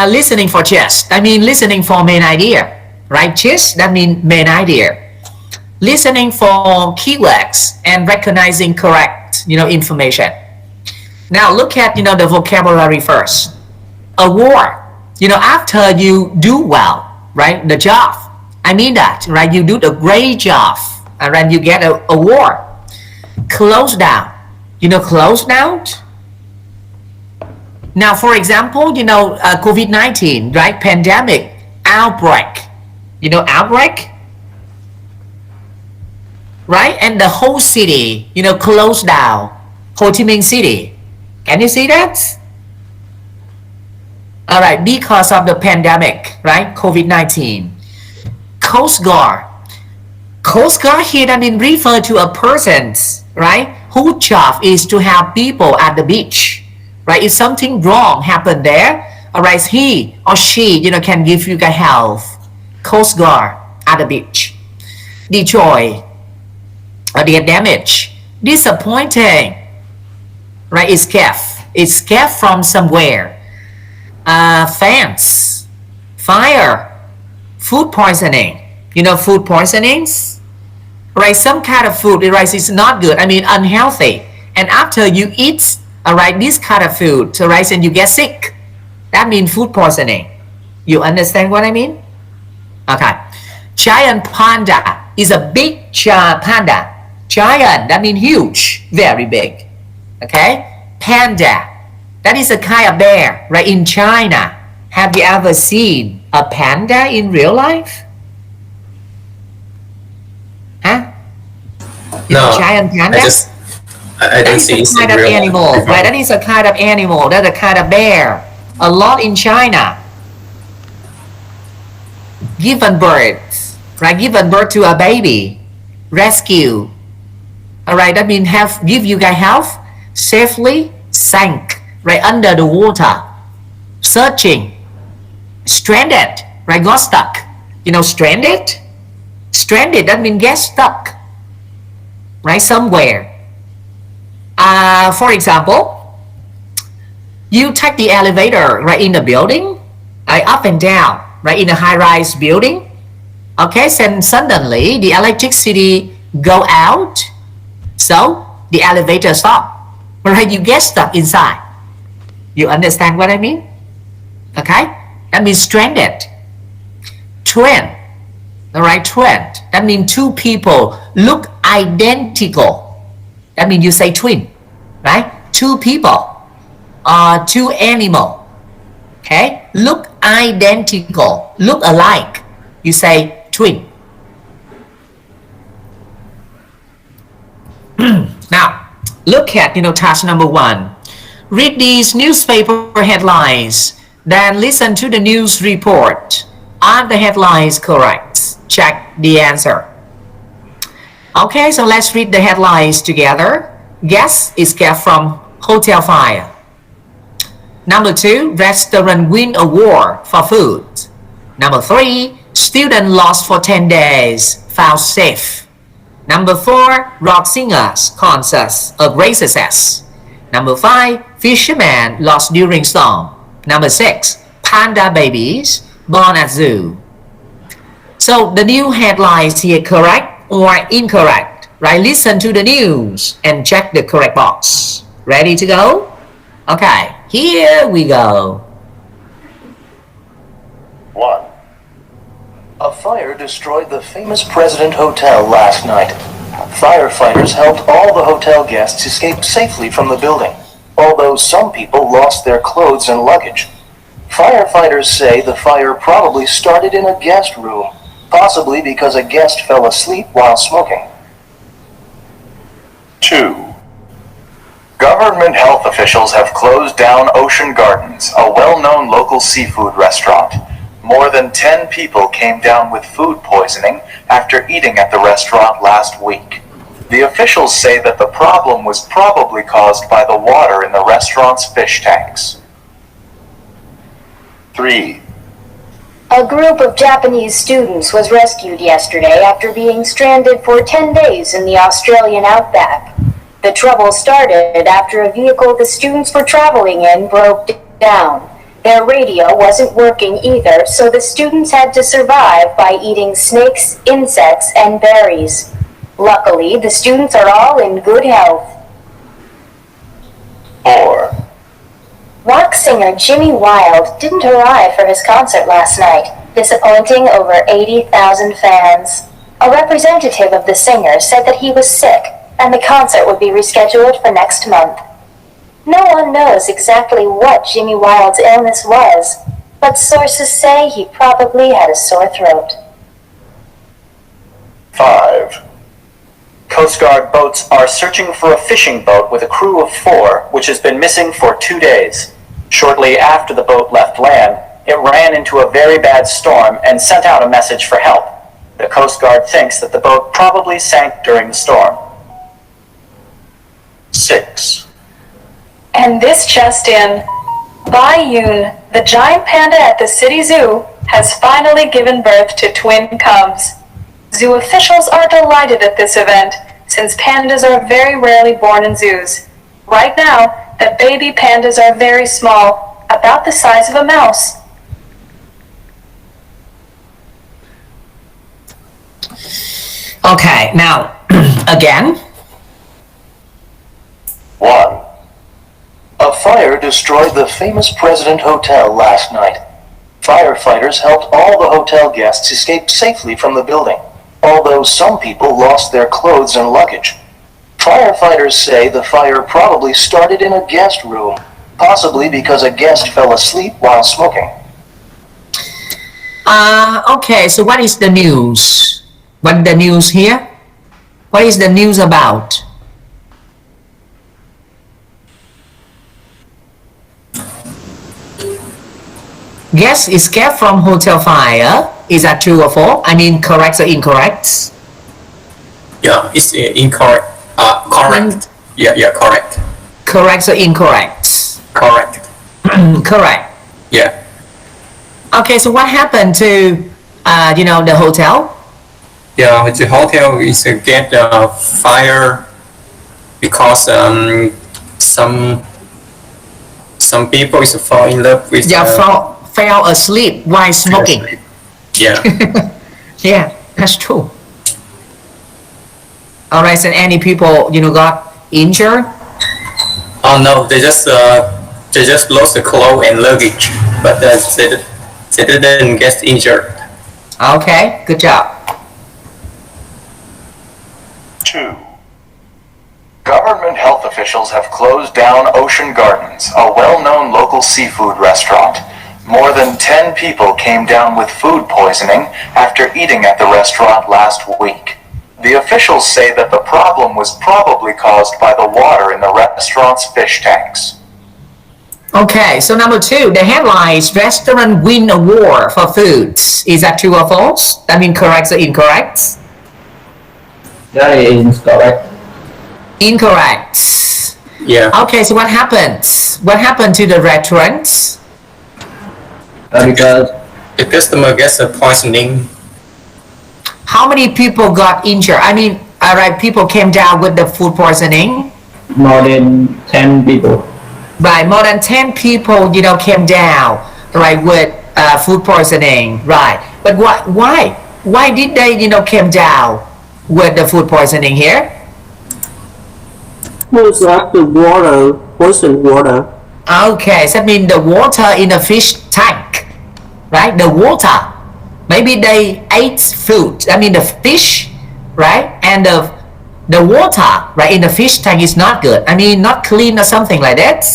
Listening for gist, that means listening for main idea, right? Gist, that means main idea. Listening for keywords and recognizing correct, information. Now look at, the vocabulary first. Award, after you do well, right? The job, I mean that, right? You do the great job, and then you get an award. Close down, close down. Now, for example, COVID-19, right? Pandemic, outbreak, outbreak, right? And the whole city, closed down. Ho Chi Minh City. Can you see that? All right, because of the pandemic, right? COVID-19. Coast Guard. Coast Guard here, that means refer to a person, right? Whose job is to have people at the beach. Right, if something wrong happened there, all right, he or she, can give you guys help. Coast Guard at the beach. Destroy, or the damage. Disappointing, right? Escape from somewhere. Fence, fire, food poisoning. Food poisonings, right? Some kind of food, right, is not good. I mean, unhealthy. And after you eat, all right, this kind of food, so right, and you get sick. That means food poisoning. You understand what I mean? Okay. Giant panda is a big panda. Giant, that means huge, very big. Okay. Panda, that is a kind of bear, right, in China. Have you ever seen a panda in real life? Huh? No. Giant panda? I don't see it's a kind of animal, right? That is a kind of animal. That's a kind of bear. A lot in China. Given birth, right? Given birth to a baby. Rescue. All right, that means give you guys help. Safely sank, right, under the water. Searching. Stranded, right? Got stuck. Stranded? Stranded, that means get stuck. Right, somewhere. For example, you take the elevator, right, in the building, right, up and down, right, in a high-rise building. Okay, then suddenly the electricity go out, so the elevator stop, right? You get stuck inside. You understand what I mean? Okay, that means stranded. Twin, all right, twin. That means two people look identical. That means you say twin, right? Two people or two animal, okay? Look identical, look alike. You say twin. Now, look at, task number 1. Read these newspaper headlines, then listen to the news report. Are the headlines correct? Check the answer. Okay, so let's read the headlines together. Guest escaped from hotel fire. Number 2, restaurant win award for food. Number 3, student lost for 10 days, found safe. Number 4, rock singers concerts a great success. Number 5, fisherman lost during storm. Number 6, panda babies born at zoo. So the new headlines here correct or incorrect, right? Listen to the news and check the correct box. Ready to go? Okay, here we go. 1. A fire destroyed the famous President Hotel last night. Firefighters helped all the hotel guests escape safely from the building, although some people lost their clothes and luggage. Firefighters say the fire probably started in a guest room, possibly because a guest fell asleep while smoking. 2. Government health officials have closed down Ocean Gardens, a well-known local seafood restaurant. More than 10 people came down with food poisoning after eating at the restaurant last week. The officials say that the problem was probably caused by the water in the restaurant's fish tanks. 3. A group of Japanese students was rescued yesterday after being stranded for 10 days in the Australian outback. The trouble started after a vehicle the students were traveling in broke down. Their radio wasn't working either, so the students had to survive by eating snakes, insects, and berries. Luckily, the students are all in good health. 4. Rock singer Jimmy Wild didn't arrive for his concert last night, disappointing over 80,000 fans. A representative of the singer said that he was sick, and the concert would be rescheduled for next month. No one knows exactly what Jimmy Wild's illness was, but sources say he probably had a sore throat. 5. Coast Guard boats are searching for a fishing boat with a crew of 4, which has been missing for 2 days. Shortly after the boat left land, it ran into a very bad storm and sent out a message for help. The Coast Guard thinks that the boat probably sank during the storm. 6. And this just in. Bai Yun, the giant panda at the city zoo, has finally given birth to twin cubs. Zoo officials are delighted at this event, since pandas are very rarely born in zoos. Right now, the baby pandas are very small, about the size of a mouse. Okay, now, again. 1. A fire destroyed the famous President Hotel last night. Firefighters helped all the hotel guests escape safely from the building, although some people lost their clothes and luggage. Firefighters say the fire probably started in a guest room, possibly because a guest fell asleep while smoking. Okay, so what is the news? What the news here? What is the news about? Guests escaped from hotel fire. Is that true or false? I mean, correct or incorrect? Yeah, it's incorrect. Correct. Yeah, correct. Correct or incorrect? Correct. Correct. Yeah. Okay, so what happened to, the hotel? Yeah, the hotel is get fire because some people is fall in love with. Fell asleep while smoking. Yeah. Yeah, that's true. All right, so any people got injured? Oh no, they just lost the clothes and luggage, but they didn't get injured. Okay, good job. 2. Government health officials have closed down Ocean Gardens, a well-known local seafood restaurant. More than 10 people came down with food poisoning after eating at the restaurant last week. The officials say that the problem was probably caused by the water in the restaurant's fish tanks. Okay, so number 2, the headlines, restaurant win award for foods. Is that true or false? I mean, correct or incorrect? That is correct. Incorrect. Yeah. Okay, so what happened? What happened to the restaurant? Because the customer gets a poisoning. How many people got injured? I mean, people came down with the food poisoning. more than 10 people. Right, more than 10 people, came down, right, with food poisoning, right? But why did they, came down with the food poisoning here? Most like the water, poison water. Okay, so that means the water in the fish tank, right? The water. Maybe they ate food. I mean the fish, right? And the water, right, in the fish tank is not good. I mean not clean or something like that.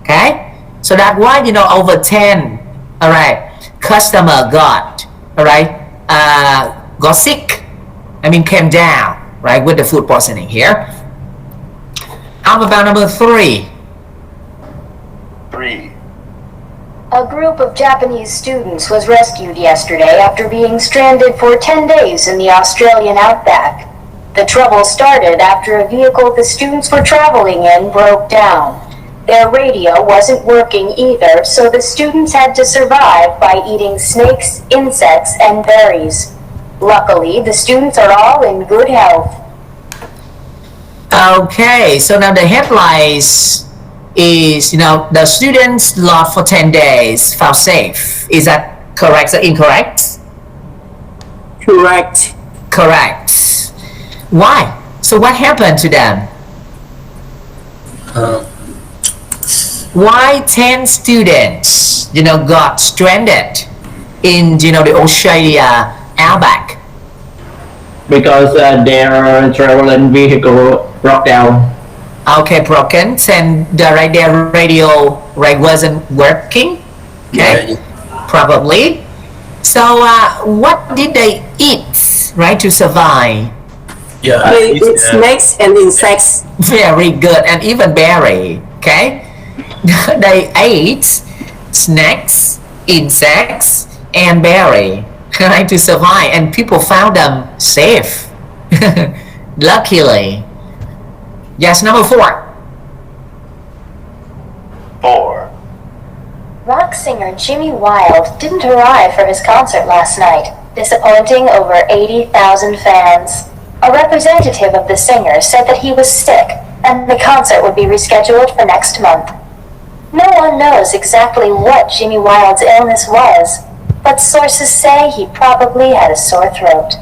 Okay, so that's why over 10, all right, customer got, all right, got sick. I mean came down, right, with the food poisoning here. How about number 3? 3. A group of Japanese students was rescued yesterday after being stranded for 10 days in the Australian outback. The trouble started after a vehicle the students were traveling in broke down. Their radio wasn't working either, so the students had to survive by eating snakes, insects, and berries. Luckily, the students are all in good health. Okay, so now the headlines, is, the students lost for 10 days found safe. Is that correct or incorrect? Correct. Correct. Why? So what happened to them? Why 10 students, got stranded in, the Australia outback? Because their traveling vehicle broke down. Okay, broken. And their radio wasn't working. Okay, probably. So what did they eat, right, to survive? Yeah, They eat snakes and insects. Very good, and even berry. Okay, they ate snakes, insects, and berry, right, to survive, and people found them safe. Luckily. Yes, number 4. 4. Rock singer Jimmy Wild didn't arrive for his concert last night, disappointing over 80,000 fans. A representative of the singer said that he was sick and the concert would be rescheduled for next month. No one knows exactly what Jimmy Wild's illness was, but sources say he probably had a sore throat.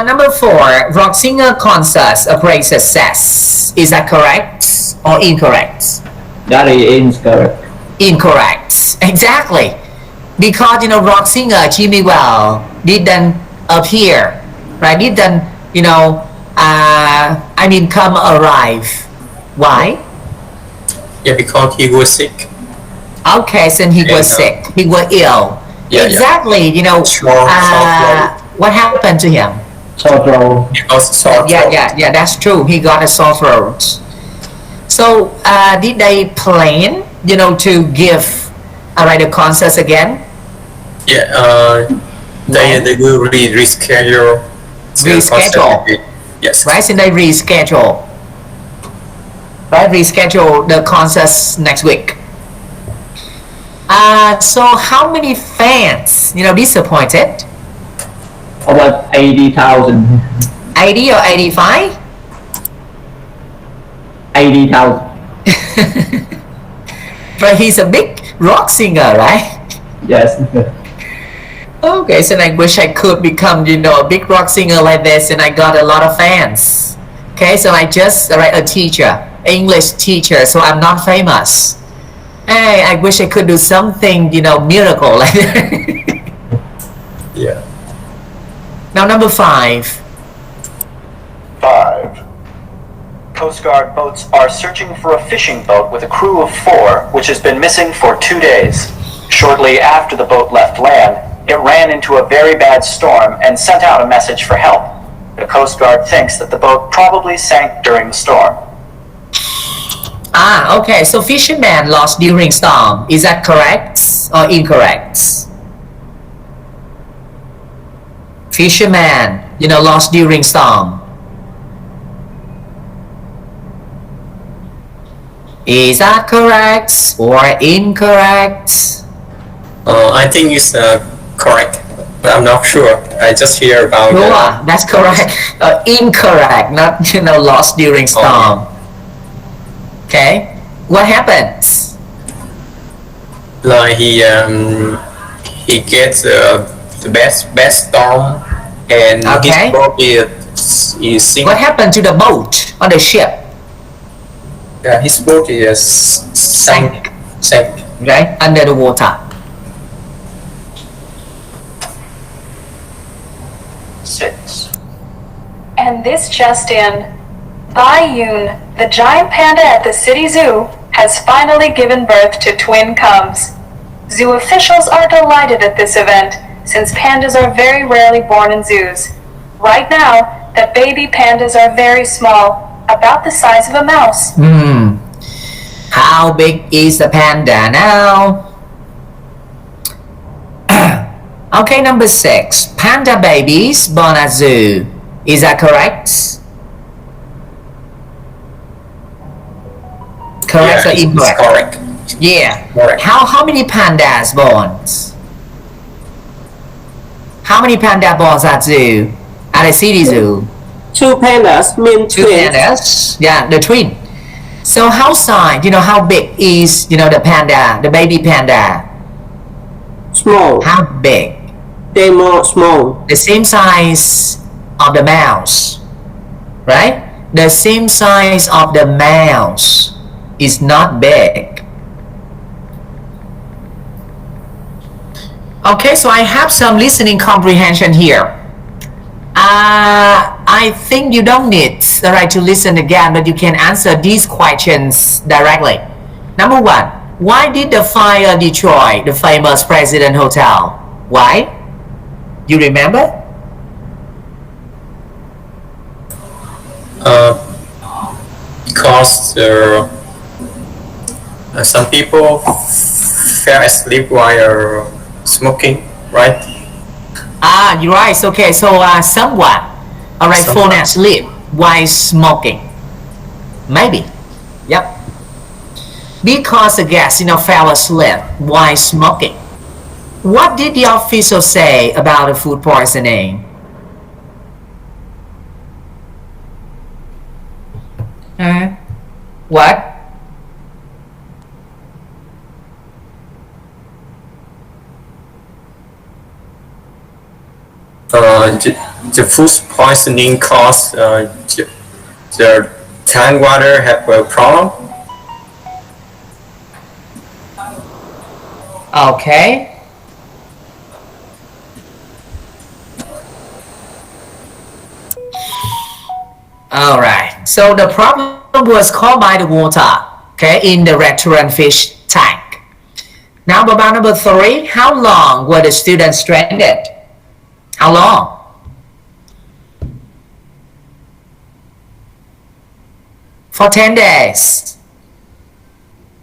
Number 4, rock singer concerts a great success. Is that correct or incorrect? That is incorrect. Incorrect. Exactly. Because, rock singer Jimmy Well didn't appear, right? Didn't, come arrive. Why? Yeah, because he was sick. Okay, so he was sick. He was ill. Yeah, exactly. What happened to him? Sore throat. Yeah, that's true. He got a sore throat. So, did they plan, to give the concerts again? Yeah, they will reschedule. Reschedule. Yes. Right, so they reschedule. Right, reschedule the concerts next week. So how many fans, disappointed? About 80,000. 80 or 85? 80,000. But he's a big rock singer, right? Yes. Okay, so I wish I could become, a big rock singer like this, and I got a lot of fans. Okay, so I just a teacher, English teacher, so I'm not famous. Hey, I wish I could do something, miracle like that. Yeah. Now number 5. 5. Coast Guard boats are searching for a fishing boat with a crew of 4, which has been missing for 2 days. Shortly after the boat left land, it ran into a very bad storm and sent out a message for help. The Coast Guard thinks that the boat probably sank during the storm. Okay, so fisherman lost during storm. Is that correct or incorrect? Fisherman, lost during storm. Is that correct or incorrect? I think it's correct, but I'm not sure. I just hear about. Sure, that's correct. Incorrect, not lost during storm. Okay, what happens? Like he gets the best storm, and his boat is sinking. What happened to the boat on the ship? Yeah, his boat is sank. Right, under the water. 6. And this just in. Bai Yun, the giant panda at the city zoo, has finally given birth to twin cubs. Zoo officials are delighted at this event, since pandas are very rarely born in zoos. Right now, the baby pandas are very small, about the size of a mouse. How big is the panda now? Okay, number 6. Panda babies born at zoo. Is that correct? Correct or incorrect? Correct. Yeah. Correct. How many pandas born? How many panda born at zoo? At a city zoo? 2 pandas mean 2 twins. pandas. Yeah, the twin. So how size, how big is, the panda, the baby panda? Small. How big? They more small. The same size of the mouse, right? The same size of the mouse is not big. Okay, so I have some listening comprehension here. I think you don't need to listen again, but you can answer these questions directly. Number one, why did the fire destroy the famous President Hotel? Why? You remember? Because some people fell asleep while smoking, right? You're right. Okay, so someone, fall asleep while smoking. Maybe. Yep. Because the guest, fell asleep while smoking. What did the official say about the food poisoning? What? The food poisoning caused the tank water have a problem. Okay. All right. So the problem was caused by the water, in the restaurant fish tank. Now about number 3, how long were the students stranded? How long? For 10 days.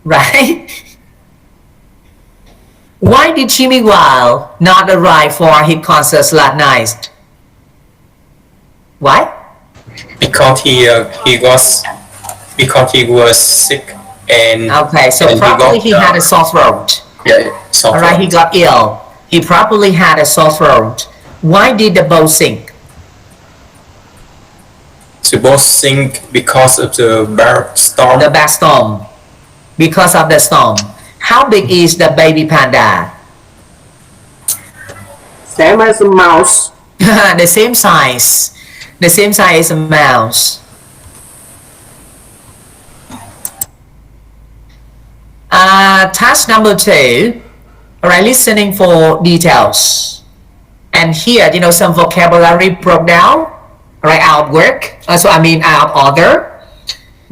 Right? Why did Jimmy Wild not arrive for his concert last night? Why? Because he was sick and okay, so and probably he had a sore throat. Yeah, sore throat. Alright, he got ill. He probably had a sore throat. Why did the boat sink? The boat sink because of the bad storm. The bad storm. Because of the storm. How big is the baby panda? Same as a mouse. The same size. The same size as a mouse. Task number 2. Alright, listening for details. And here, some vocabulary broke down. Alright, out of work. Out of order.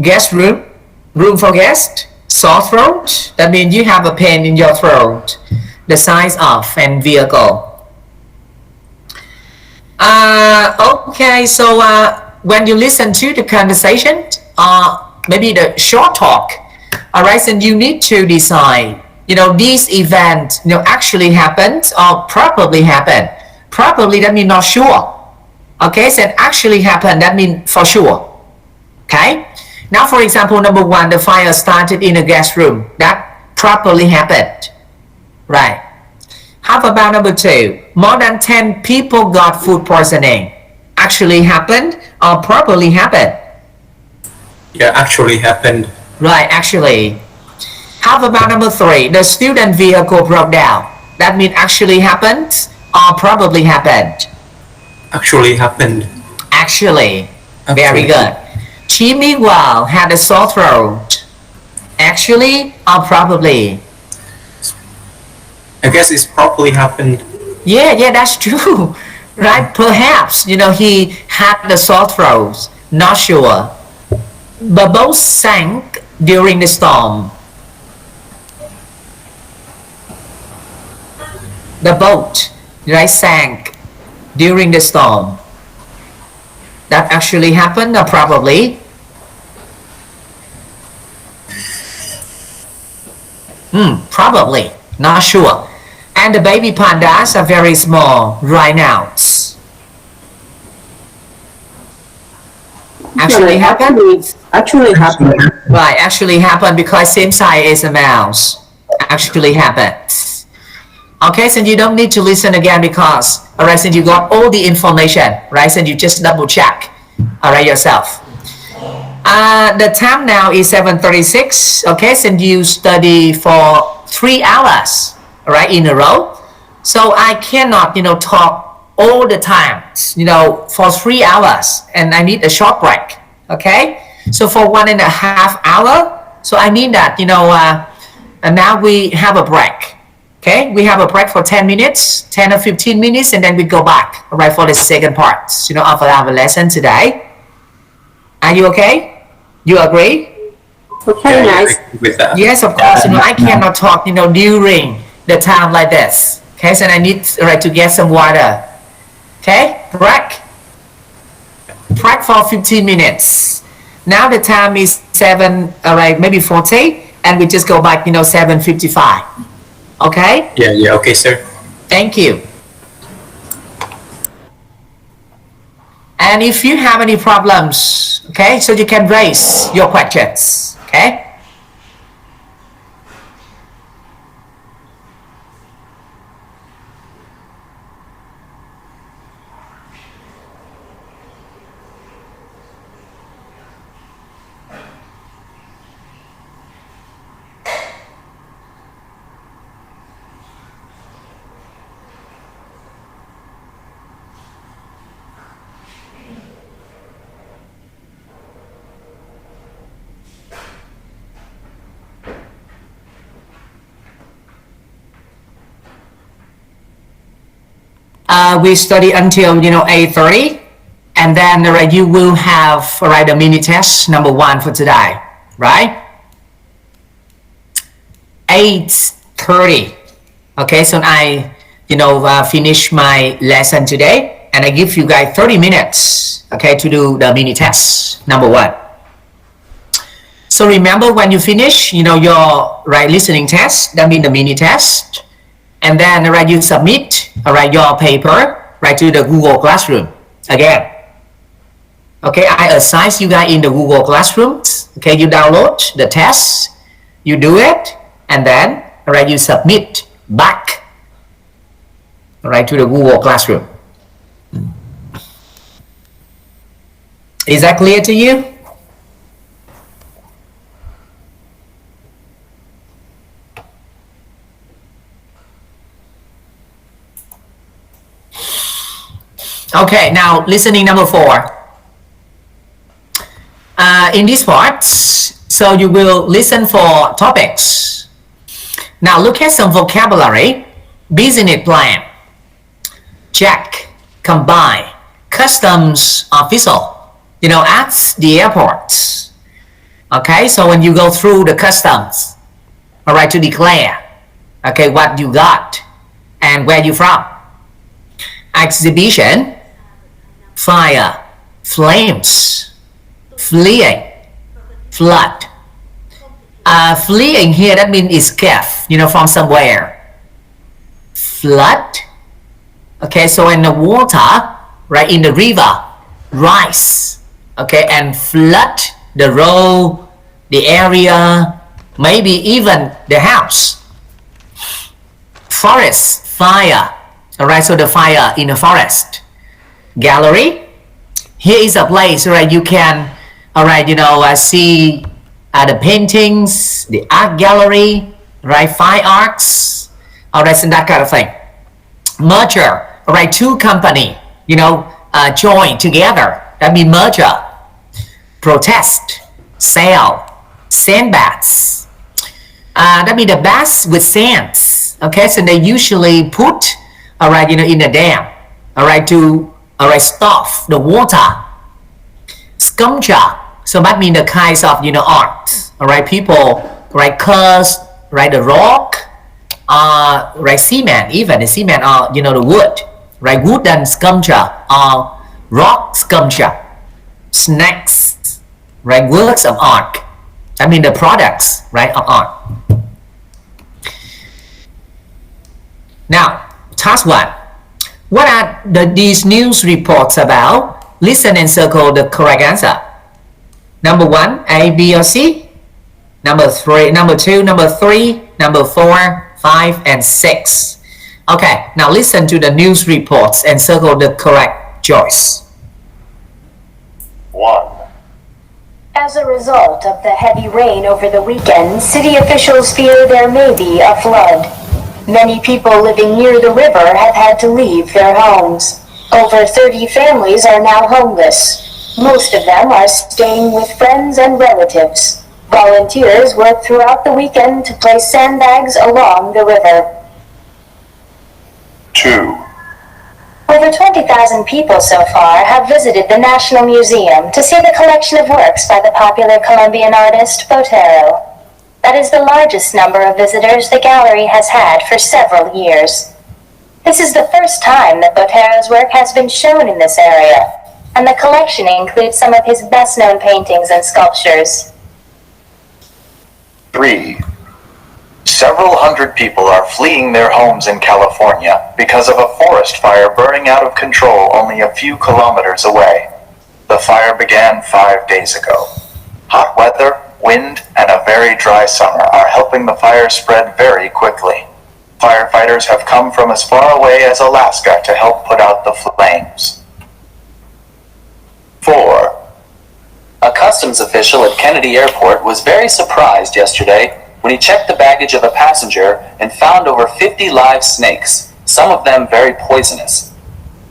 Guest room. Room for guest. Sore throat. That means you have a pain in your throat. The size of and vehicle. Okay, so when you listen to the conversation, maybe the short talk, alright, and you need to decide, this event, actually happened or probably happened. Probably, that means not sure. Okay, so actually happened, that means for sure. Okay, now for example, number 1, the fire started in a guest room. That probably happened. Right. How about number 2? More than 10 people got food poisoning. Actually happened or probably happened? Yeah, actually happened. Right, actually. How about number 3? The student vehicle broke down. That means actually happened or probably happened? Actually happened. Actually. Very good. Jimmy Wall had a sore throat. Actually or probably? I guess it's probably happened. Yeah, that's true. Right? Perhaps, he had the sore throat. Not sure. The boat sank during the storm. The boat, sank during the storm. That actually happened or probably? Probably. Not sure. And the baby pandas are very small right now. Actually happened? Actually happened. Right, actually happened because same size as a mouse. Actually happened. Okay, so you don't need to listen again because, alright, since you got all the information, right, so you just double check, alright, yourself. The time now is 7:36. Okay, so you study for 3 hours, right, in a row. So I cannot, talk all the time, for 3 hours, and I need a short break. Okay, so for 1.5 hours. So I mean that, and now we have a break. Okay, we have a break for 10 minutes, 10 or 15 minutes, and then we go back, right, for the second part, of our lesson today. Are you okay? You agree? Okay, nice. With that. Yes, of course. I cannot talk, during the time like this. Okay, so I need, right, to get some water. Okay, break. Break for 15 minutes. Now the time is 7, maybe 40, and we just go back, 7:55. Okay? Yeah, okay, sir. Thank you. And if you have any problems, okay, so you can raise your questions, okay? We study until 8:30, and then you will have the mini test number 1 for today, right? 8:30. Okay, so I finish my lesson today, and I give you guys 30 minutes, okay, to do the mini test number 1. So remember, when you finish your listening test, that means the mini test, and then you submit your paper to the Google Classroom again. Okay, I assign you guys in the Google Classroom. Okay, you download the test, you do it, and then you submit back to the Google Classroom. Is that clear to you? Okay, now listening number 4. In this part, so you will listen for topics. Now look at some vocabulary. Business plan, check, combine, customs official, at the airports. Okay, so when you go through the customs, to declare, okay, what you got and where you from. Exhibition, fire, flames, fleeing, flood. Fleeing here, that means escape, from somewhere. Flood, okay, so in the water, in the river, rise, okay, and flood the road, the area, maybe even the house. Forest, fire, alright, so the fire in the forest. Gallery, here is a place where you can, see the paintings, the art gallery, fine arts, so that kind of thing. Merger, two company, join together, that means merger. Protest, sale, sandbags, that means the bags with sands. Okay, so they usually put, in the dam, to stop the water. Sculpture, so that means the kinds of art. People curse, the rock, cement, even the cement, or the wood, wooden sculpture or rock sculpture. Snacks, works of art. I mean the products, of art. Now, task 1. What are these news reports about? Listen and circle the correct answer. Number 1, A, B, or C. Number 2, number 3, number 4, 5, and 6. Okay, now listen to the news reports and circle the correct choice. 1. As a result of the heavy rain over the weekend, city officials fear there may be a flood. Many people living near the river have had to leave their homes. Over 30 families are now homeless. Most of them are staying with friends and relatives. Volunteers work throughout the weekend to place sandbags along the river. 2, Over 20,000 people so far have visited the National Museum to see the collection of works by the popular Colombian artist Botero. That is the largest number of visitors the gallery has had for several years. This is the first time that Botero's work has been shown in this area, and the collection includes some of his best-known paintings and sculptures. 3, Several hundred people are fleeing their homes in California because of a forest fire burning out of control only a few kilometers away. The fire began 5 days ago. Hot weather, wind, and a very dry summer are helping the fire spread very quickly. Firefighters have come from as far away as Alaska to help put out the flames. 4. A customs official at Kennedy Airport was very surprised yesterday when he checked the baggage of a passenger and found over 50 live snakes, some of them very poisonous.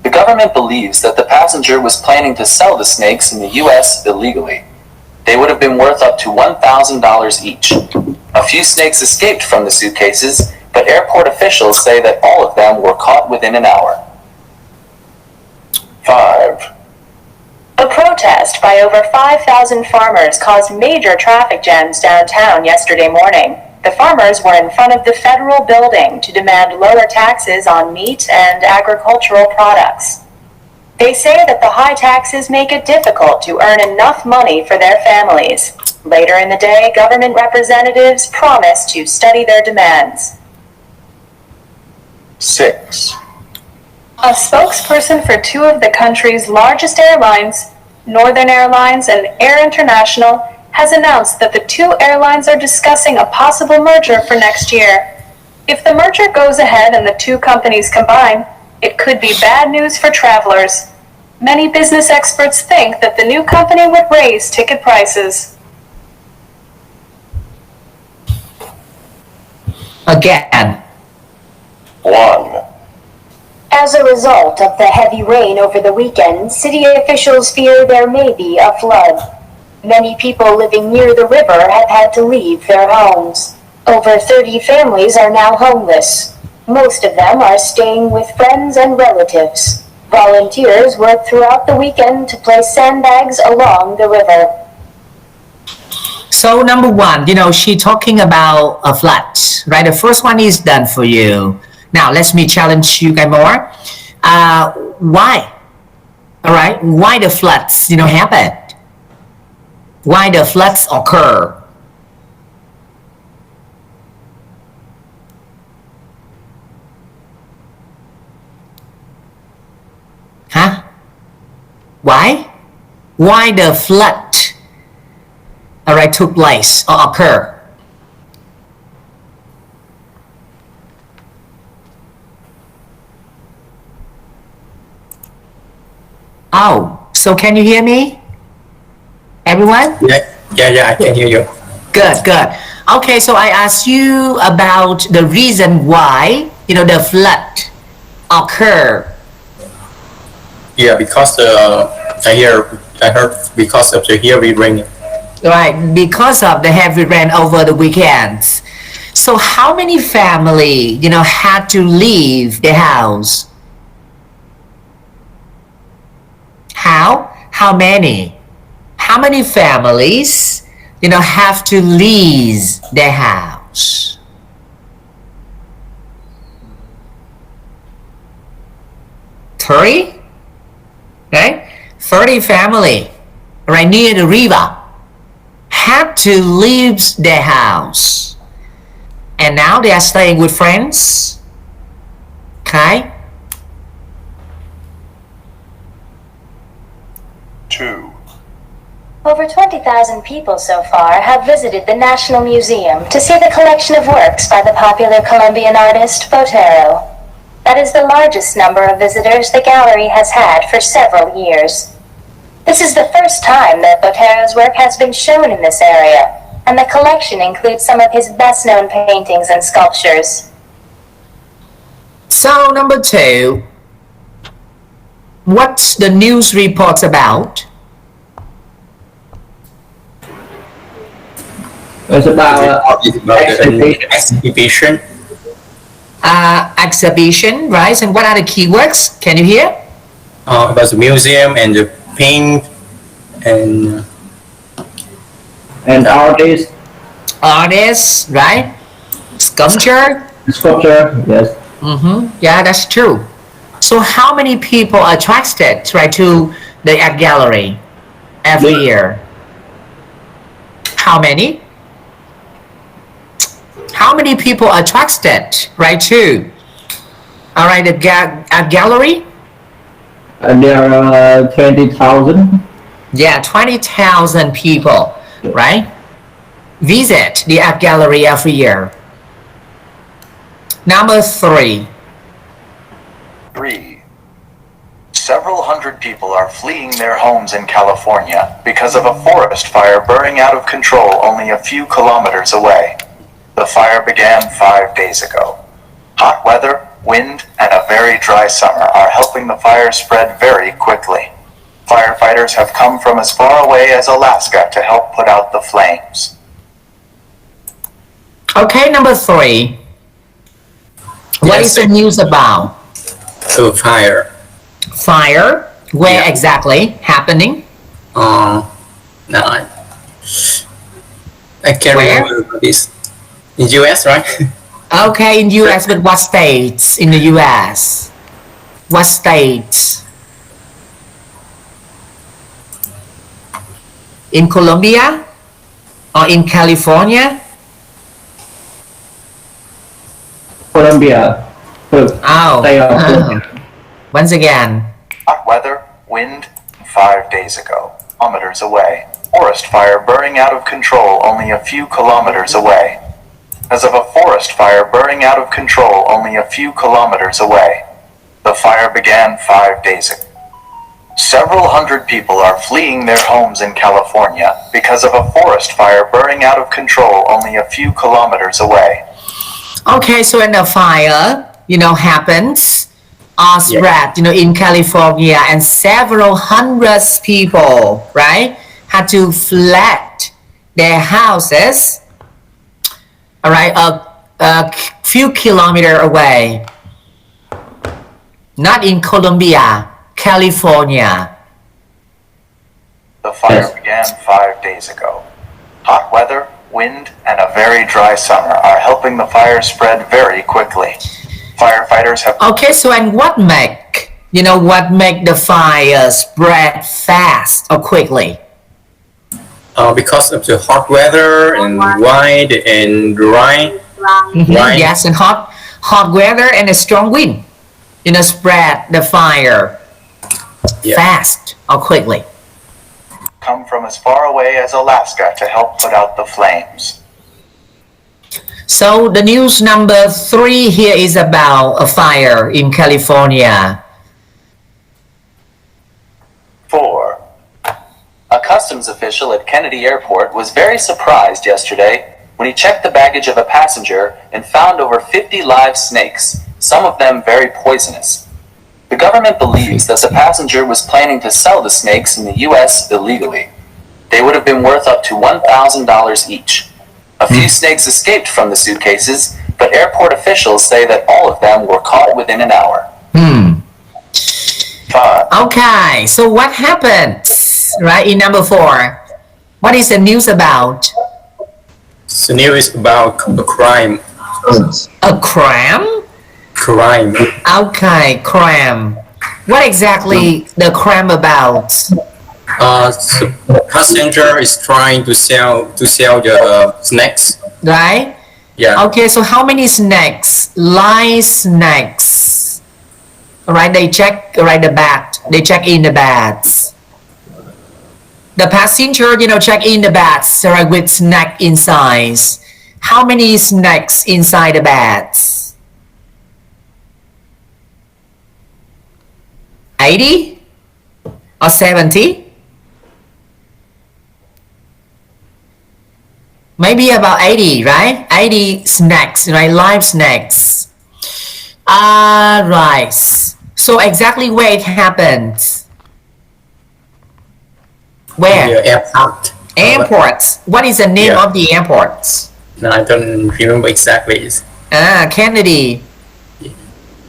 The government believes that the passenger was planning to sell the snakes in the U.S. illegally. They would have been worth up to $1,000 each. A few snakes escaped from the suitcases, but airport officials say that all of them were caught within an hour. 5, A protest by over 5,000 farmers caused major traffic jams downtown yesterday morning. The farmers were in front of the federal building to demand lower taxes on meat and agricultural products. They say that the high taxes make it difficult to earn enough money for their families. Later in the day, government representatives promised to study their demands. 6, A spokesperson for two of the country's largest airlines, Northern Airlines and Air International, has announced that the two airlines are discussing a possible merger for next year. If the merger goes ahead and the two companies combine, it could be bad news for travelers. Many business experts think that the new company would raise ticket prices. Again. 1, As a result of the heavy rain over the weekend, city officials fear there may be a flood. Many people living near the river have had to leave their homes. Over 30 families are now homeless. Most of them are staying with friends and relatives. Volunteers work throughout the weekend to place sandbags along the river. So number one, she talking about a flood, right? The first one is done for you. Now, let me challenge you guys more. Why? All right. Why the floods, happen? Why the floods occur? Huh? Why? Why the flood, all right, took place or occur? Oh, so can you hear me? Everyone? Yeah, I can hear you. Good. Okay, so I asked you about the reason why, the flood occur. Yeah, because I heard because of the heavy rain. Right, because of the heavy rain over the weekends. So how many family, had to leave the house? How many? How many families, have to leave their house? Three? Right? 30 family right near the river had to leave their house. And now they are staying with friends. Okay? 2, Over 20,000 people so far have visited the National Museum to see the collection of works by the popular Colombian artist Botero. That is the largest number of visitors the gallery has had for several years. This is the first time that Botero's work has been shown in this area, and the collection includes some of his best-known paintings and sculptures. So number 2, what's the news reports about? It's about the exhibition. Exhibition, right? And what are the keywords? Can you hear? About the museum and the paint and artist. Artists, right? Sculpture. Sculpture, yes. Yeah, that's true. So how many people are attracted, right, to the art gallery every year? How many? How many people are attracted, right, to? All right, the art gallery? There are 20,000. Yeah, 20,000 people, right, visit the art gallery every year. Number 3. 3. Several hundred people are fleeing their homes in California because of a forest fire burning out of control only a few kilometers away. The fire began 5 days ago. Hot weather, wind, and a very dry summer are helping the fire spread very quickly. Firefighters have come from as far away as Alaska to help put out the flames. Okay, number 3. What is the news about? The fire. Fire? Where exactly happening? No, I can't remember this. In US, right? Okay, in US, but what states in the US? What states? In Colombia? Or in California? Colombia. Oh. Once again. Hot weather, wind, 5 days ago. Kilometers away. Forest fire burning out of control only a few kilometers away. Because of a forest fire burning out of control only a few kilometers away. The fire began 5 days ago. Several hundred people are fleeing their homes in California because of a forest fire burning out of control only a few kilometers away. Okay, so when the fire, happens, spread, in California, and several hundreds people, right, had to flee their houses, all right, a few kilometers away. Not in Colombia, California. The fire began 5 days ago. Hot weather, wind, and a very dry summer are helping the fire spread very quickly. Firefighters have... Okay, so and what make the fire spread fast or quickly? Because of the hot weather and wind and rain. Yes, and hot weather and a strong wind, spread the fire fast or quickly. Come from as far away as Alaska to help put out the flames. So the news number 3 here is about a fire in California. 4. A customs official at Kennedy Airport was very surprised yesterday when he checked the baggage of a passenger and found over 50 live snakes, some of them very poisonous. The government believes that the passenger was planning to sell the snakes in the U.S. illegally. They would have been worth up to $1,000 each. A few snakes escaped from the suitcases, but airport officials say that all of them were caught within an hour. 5. Okay, so what happened, right, in number 4? What is the news about? The news is about a crime. A crime? Crime. Okay, crime. What exactly the crime about? The passenger is trying to sell the snacks. Right? Yeah. Okay, so how many snacks? Live snacks. Alright, they check the bag. They check in the bags. The passenger, check in the bags, right, with snack inside. How many snacks inside the bags? 80 or 70? Maybe about 80, right? 80 snacks, right? Live snacks. Right. So exactly where it happened? Where? The airport. Airports. What is the name Yeah. of the airports? No, I don't remember exactly. Kennedy.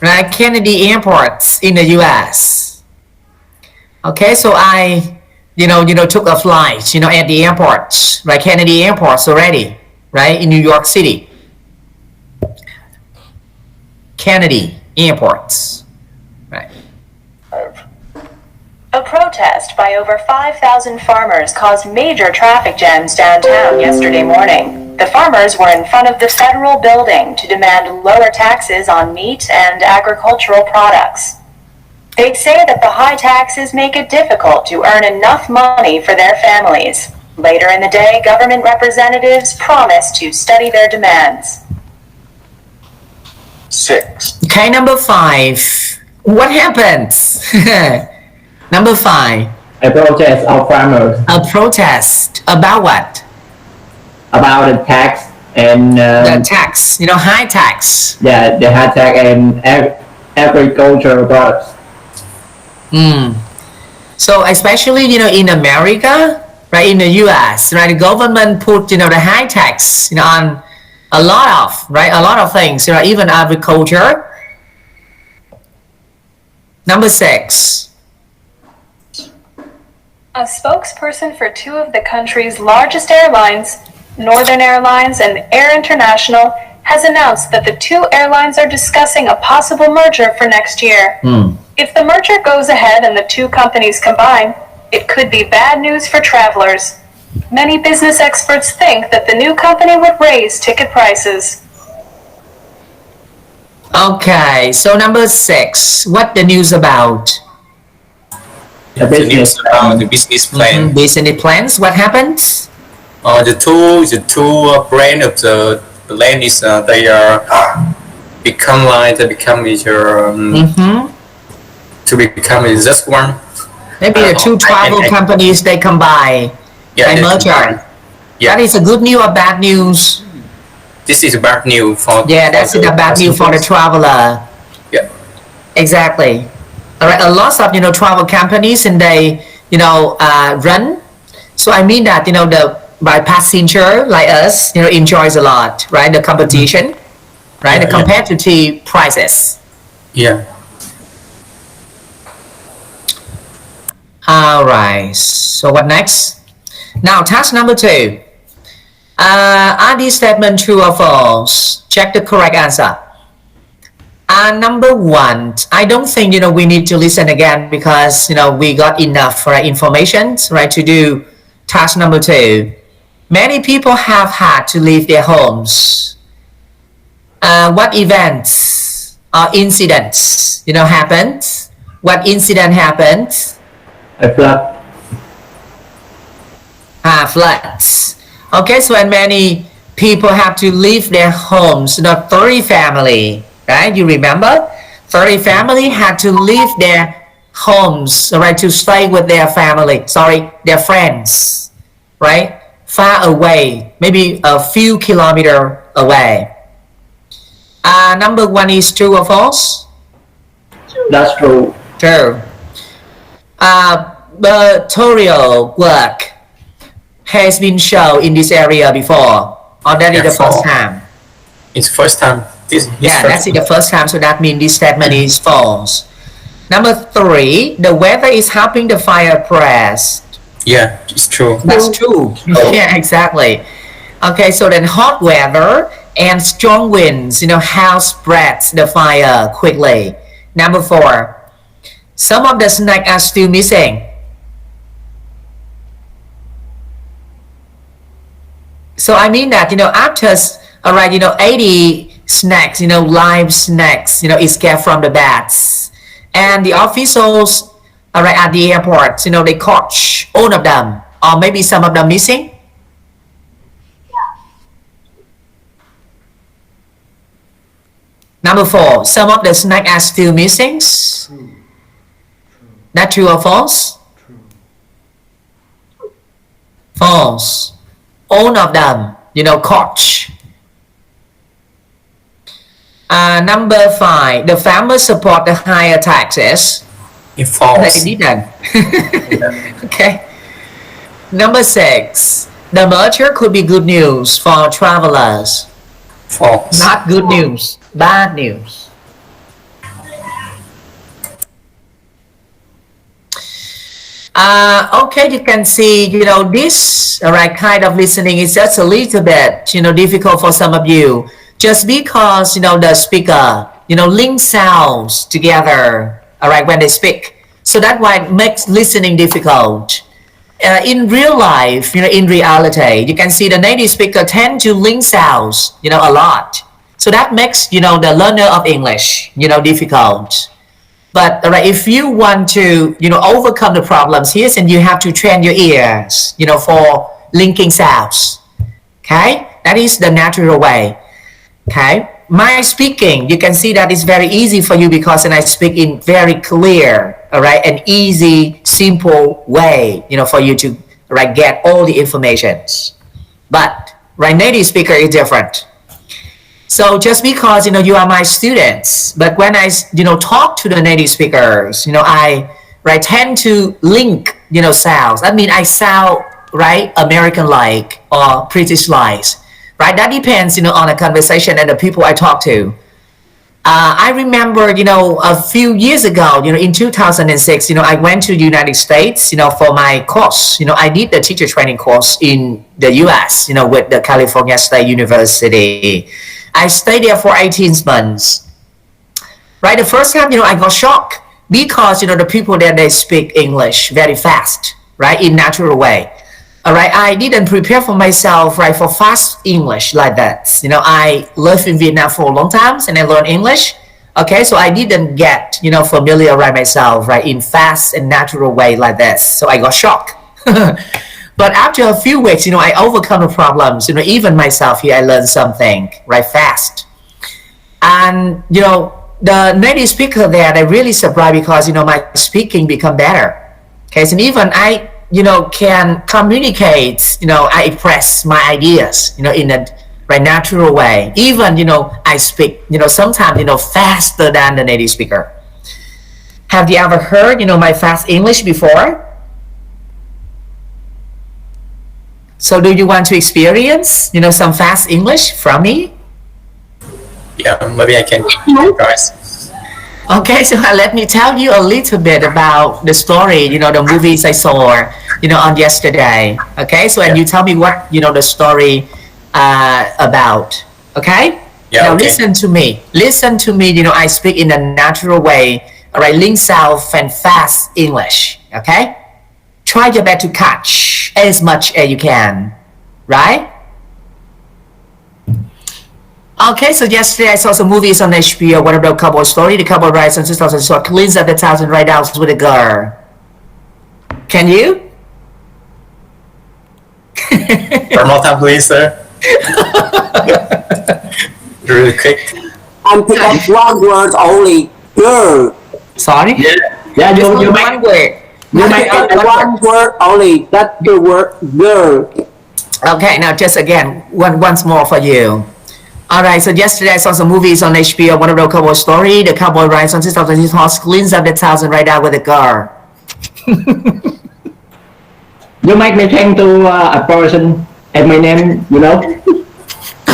Right, Kennedy airports in the US. Okay, so I, took a flight, at the airports, right? Kennedy airports already, right? In New York City. Kennedy airports, right? A protest by over 5,000 farmers caused major traffic jams downtown yesterday morning. The farmers were in front of the federal building to demand lower taxes on meat and agricultural products. They say that the high taxes make it difficult to earn enough money for their families. Later in the day, government representatives promised to study their demands. 6. Okay, number 5. What happens? Number 5. A protest of farmers A protest about what? about the tax and The tax, high tax. yeah, the high tax and agricultural products. So especially, in America, right, in the US, right, the government put, the high tax, on a lot of things, even agriculture. Number 6. A spokesperson for two of the country's largest airlines, Northern Airlines and Air International, has announced that the two airlines are discussing a possible merger for next year. If the merger goes ahead and the two companies combine, it could be bad news for travelers. Many business experts think that the new company would raise ticket prices. Okay, so number 6. What the news about? The The news business about the business plan. Business plans. What happens? The two brand of the land is they are become to become just one. Maybe the two travel companies they combine Yeah, and they merger. combine. Yeah. That is a good news or bad news? This is bad news for That's the bad news for the traveler. Yeah. Exactly. All right, a lot of travel companies and they run. So I mean that by passenger like us enjoys a lot, right? The competition, right? Yeah, The competitive prices. Yeah. All right. So what next? Now task number 2. Are these statements true or false? Check the correct answer. Number 1, I don't think we need to listen again because we got enough information, right, to do task number 2. Many people have had to leave their homes. What events or incidents happened? What incident happened? A flood. Floods. Okay, so and many people have to leave their homes. 30 family, right? You remember? 30 family had to leave their homes, right, to stay with their family. Their friends, right? Far away, maybe a few kilometers away. Number 1 is true or false? That's true. True. Tutorial work has been shown in this area before, or that is the first time? It's first time. That's the first time, so that means this statement is false. Number 3, the weather is helping the fire press. Yeah, it's true. That's true. Yeah, exactly. Okay, so then hot weather and strong winds, help spread the fire quickly. Number 4, some of the snacks are still missing. So I mean that, after, 80 snacks, live snacks, escape from the bats. And the officials, at the airport, they catch all of them, or maybe some of them missing. Number 4, some of the snacks are still missing. That true or false? False. All of them, coach. Number 5, the farmers support the higher taxes. It false. They didn't. Okay. Number 6, the merger could be good news for travelers. False. Not good news, bad news. Okay, you can see, this kind of listening is just a little bit, difficult for some of you. Just because, the speaker, link sounds together, when they speak. So that's why it makes listening difficult. In real life, in reality, you can see the native speaker tend to link sounds, a lot. So that makes, the learner of English, difficult. But if you want to, overcome the problems here, then you have to train your ears, for linking sounds. Okay, that is the natural way. Okay, my speaking, you can see that it's very easy for you because then I speak in very clear, an easy, simple way, for you to get all the informations. But native speaker is different. So just because, you are my students, but when I, talk to the native speakers, I tend to link, sounds. I mean, I sound, American-like or British-like, That depends, on the conversation and the people I talk to. I remember, a few years ago, in 2006, I went to the United States, for my course. I did the teacher training course in the US, with the California State University. I stayed there for 18 months. The first time, I got shocked because, the people there, they speak English very fast, in natural way. I didn't prepare for myself, for fast English like that. I lived in Vietnam for a long time and I learned English. Okay, so I didn't get, familiar myself, in fast and natural way like this. So I got shocked. But after a few weeks, I overcome the problems. Even myself here, I learned something, fast. And, the native speaker there, they really surprised because, my speaking become better. Okay, so even I, can communicate, I express my ideas, in a natural way. Even, I speak, sometimes, faster than the native speaker. Have you ever heard, my fast English before? So do you want to experience, some fast English from me? Yeah, maybe I can, guys. Okay, so let me tell you a little bit about the story, the movies I saw, on yesterday. Okay, so and you tell me what, the story about. Okay? Yeah, now okay. Listen to me. Listen to me, I speak in a natural way, link sound and fast English. Okay? Try your best to catch as much as you can. Right? Okay, so yesterday I saw some movies on HBO. One about couple story, the couple rides on 2000 short cleans up the 1,000 right out with a girl. Can you? One more time, please, sir. Really quick. I'm pick up one word only. Girl. Sorry? Yeah, you make one word. You make one word only. That's the word girl. Okay, now just again, once more for you. Alright, so yesterday I saw some movies on HBO. One of the cowboy story, the cowboy rides on 2000 his horse cleans up the 1,000 right out with a girl. You make me think to a person and my name,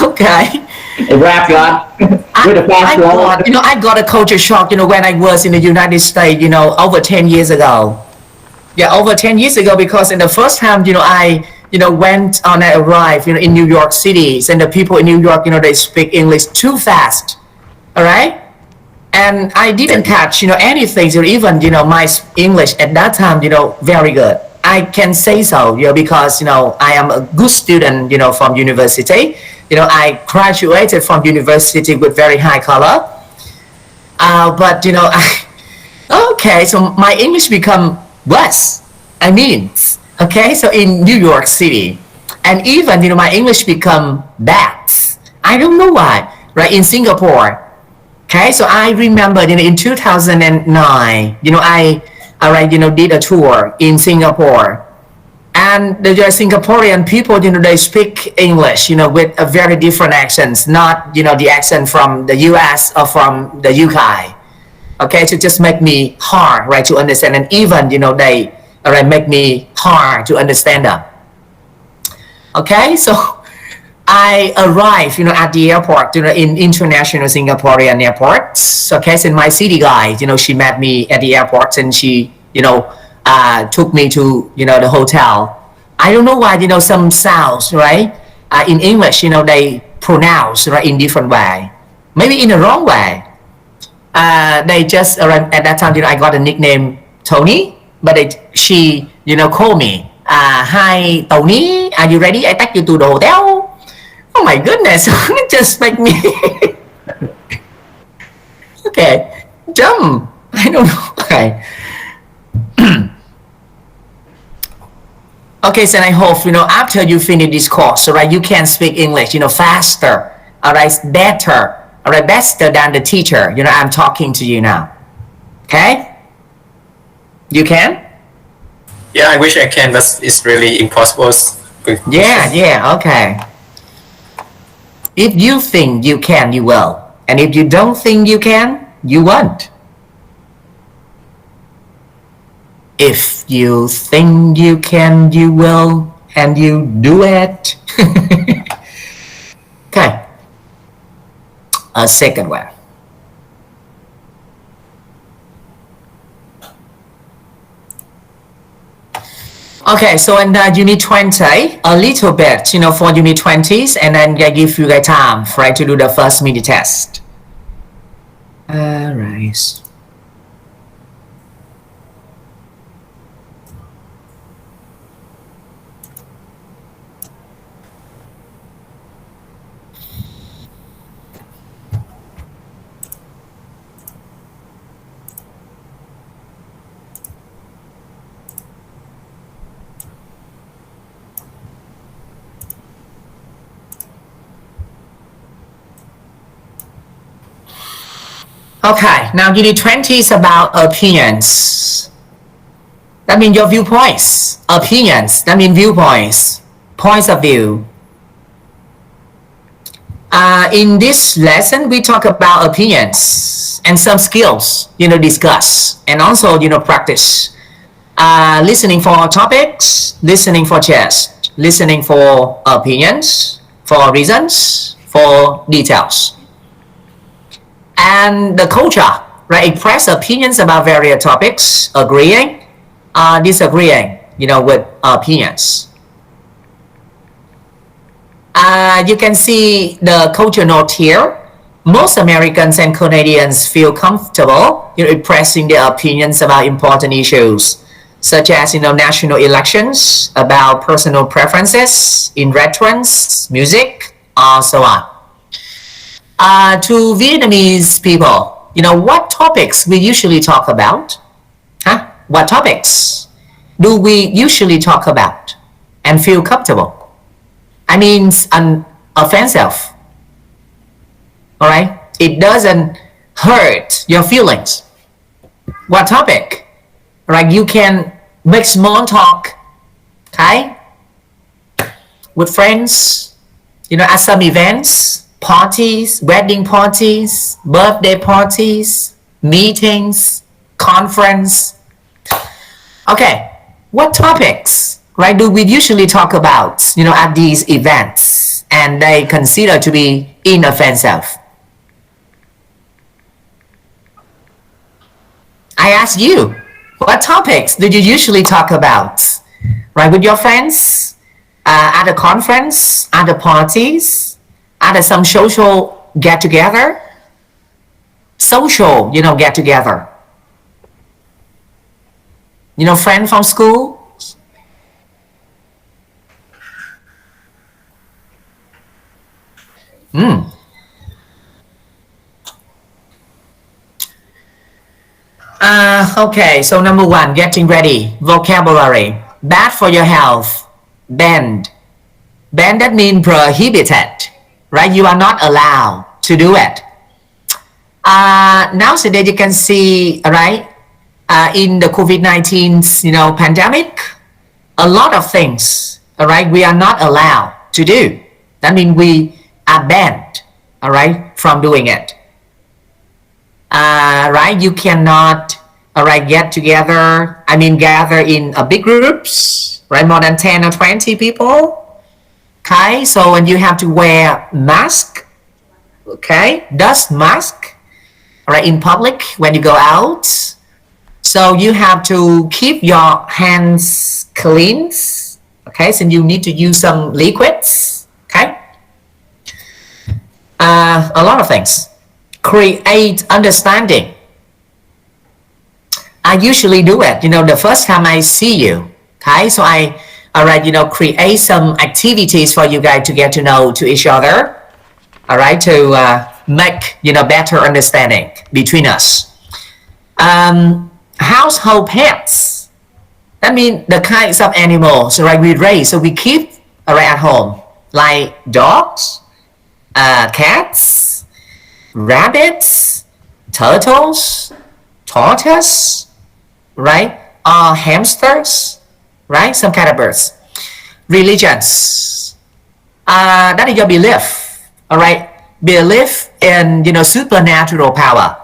Okay. A rap god with a fast I got a culture shock, when I was in the United States, over 10 years ago. Yeah, over 10 years ago, because in the first time, I arrived, in New York City, and the people in New York, they speak English too fast. All right? And I didn't catch, anything, even, my English at that time, very good. I can say so, because, I am a good student, from university. I graduated from university with very high color. But, okay, so my English become worse. Okay, so in New York City. And even, my English become bad. I don't know why, in Singapore. Okay, so I remember, in 2009, I did a tour in Singapore. And the Singaporean people, they speak English, with a very different accents, not, the accent from the US or from the UK. Okay, to just make me hard, right, to understand. And even, they make me hard to understand them. Okay, so I arrived, at the airport, in international Singaporean airports. Okay, so my city guide, she met me at the airport and she, took me to, the hotel. I don't know why, some sounds, right, in English, they pronounce, right, in different way. Maybe in the wrong way. They just, at that time, I got a nickname Tony, but she, called me, hi, Tony, are you ready? I take you to the hotel. Oh my goodness, it just make me, okay, jump. I don't know why. Okay, so I hope, after you finish this course, all right, you can speak English, faster, all right, better, all right, better than the teacher, I'm talking to you now. Okay? You can? Yeah, I wish I can, but it's really impossible. Yeah, okay. If you think you can, you will. And if you don't think you can, you won't. If you think you can, you will, and you do it. Okay. A second one. Okay, so in unit 20, a little bit, for unit 20s, and then I give you guys time, right, to do the first mini test. All right. Okay, now unit 20 is about opinions. That means your viewpoints. Opinions, that means viewpoints, points of view. In this lesson, we talk about opinions and some skills, discuss, and also, practice. Listening for topics, listening for chats, listening for opinions, for reasons, for details. And the culture, right, express opinions about various topics, agreeing, disagreeing, with opinions. You can see the culture note here. Most Americans and Canadians feel comfortable expressing their opinions about important issues, such as, national elections, about personal preferences in restaurants, music, so on. To Vietnamese people, what topics we usually talk about? What topics do we usually talk about and feel comfortable? I mean, unoffensive. All right? It doesn't hurt your feelings. What topic? Right? You can make small talk, okay? With friends, at some events, parties, wedding parties, birthday parties, meetings, conference. Okay, what topics, right, do we usually talk about, at these events and they consider to be inoffensive? I ask you, what topics do you usually talk about, right, with your friends, at a conference, at the parties, at some social get-together? Social, get-together. Friend from school? Okay, so number 1, getting ready. Vocabulary. Bad for your health. Banned. Banned, that means prohibited. Right? You are not allowed to do it. Nowadays, you can see, right, in the COVID-19, pandemic, a lot of things, all right, we are not allowed to do. That means we are banned, all right, from doing it. Right, you cannot, all right, get together, gather in a big groups, right, more than 10 or 20 people. Okay, so and you have to wear mask, okay, dust mask, all right, in public when you go out. So you have to keep your hands clean, okay, so you need to use some liquids, okay. A lot of things. Create understanding. I usually do it, the first time I see you, okay, so I, all right, create some activities for you guys to get to know to each other, all right, to make, better understanding between us. Household pets, that means the kinds of animals, right, we raise, so we keep, all right, at home, like dogs, cats, rabbits, turtles, tortoise, right, or hamsters, right, some kind of birds. Religions, that is your belief, all right, belief in, supernatural power,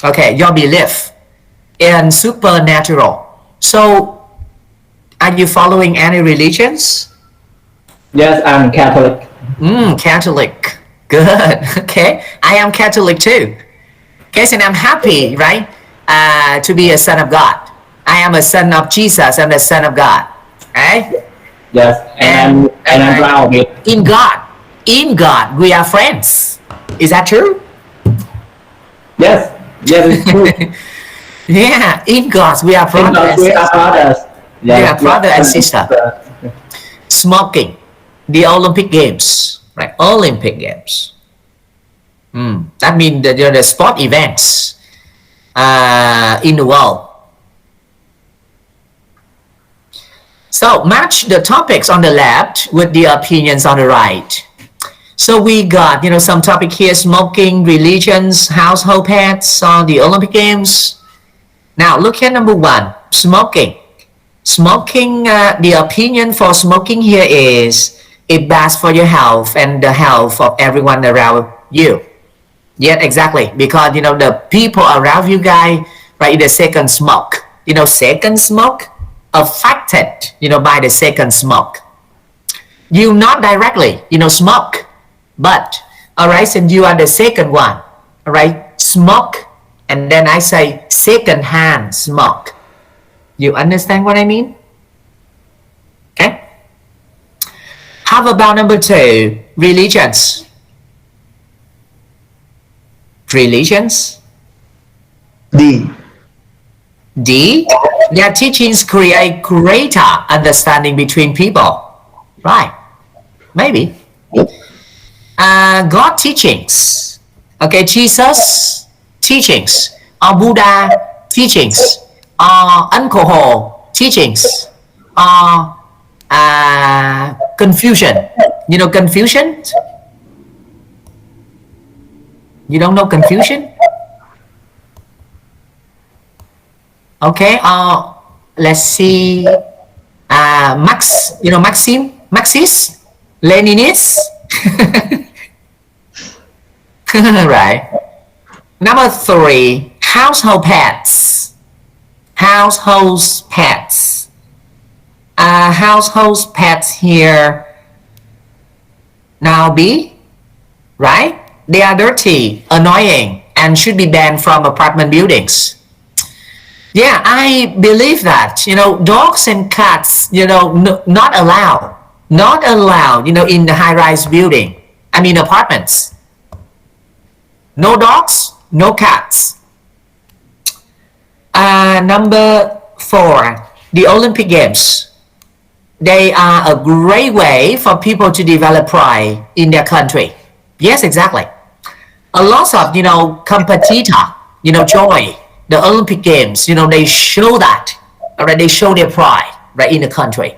okay, your belief in supernatural. So are you following any religions? Yes, I'm Catholic. Catholic, good. Okay, I am Catholic too. Okay, and I'm happy, right, to be a son of God. I am a son of Jesus. I'm the son of God, right? Yes, and I'm proud of it. In God, we are friends. Is that true? Yes, it's true. Yeah, in God, we are brothers. We are brothers. Yes, we are brother and sister. Smoking, the Olympic Games, right? Olympic Games. That means the sport events in the world. So match the topics on the left with the opinions on the right. So we got, some topic here: smoking, religions, household pets, or the Olympic Games. Now look at number 1, smoking. Smoking, the opinion for smoking here is it bad for your health and the health of everyone around you. Yeah, exactly, because the people around you guys, right, in the second smoke, second smoke affected, by the second smoke. You not directly, smoke, but all right, since you are the second one, all right, smoke, and then I say second hand smoke. You understand what I mean? Okay. How about number 2, religions? Religions? D. Their teachings create greater understanding between people. Right. Maybe. God teachings. Okay, Jesus teachings. Or Buddha teachings. Or alcohol teachings. Or confusion. Confusion? You don't know confusion? Okay, let's see. Marxist, Leninist. Right. Number 3, household pets. Household pets. Household pets here. Now B, right? They are dirty, annoying, and should be banned from apartment buildings. Yeah, I believe that, dogs and cats, not allowed, in the high-rise building, apartments. No dogs, no cats. Number 4, the Olympic Games. They are a great way for people to develop pride in their country. Yes, exactly. A lot of, competitor, joy. The Olympic Games, they show that, all right, they show their pride, right, in the country.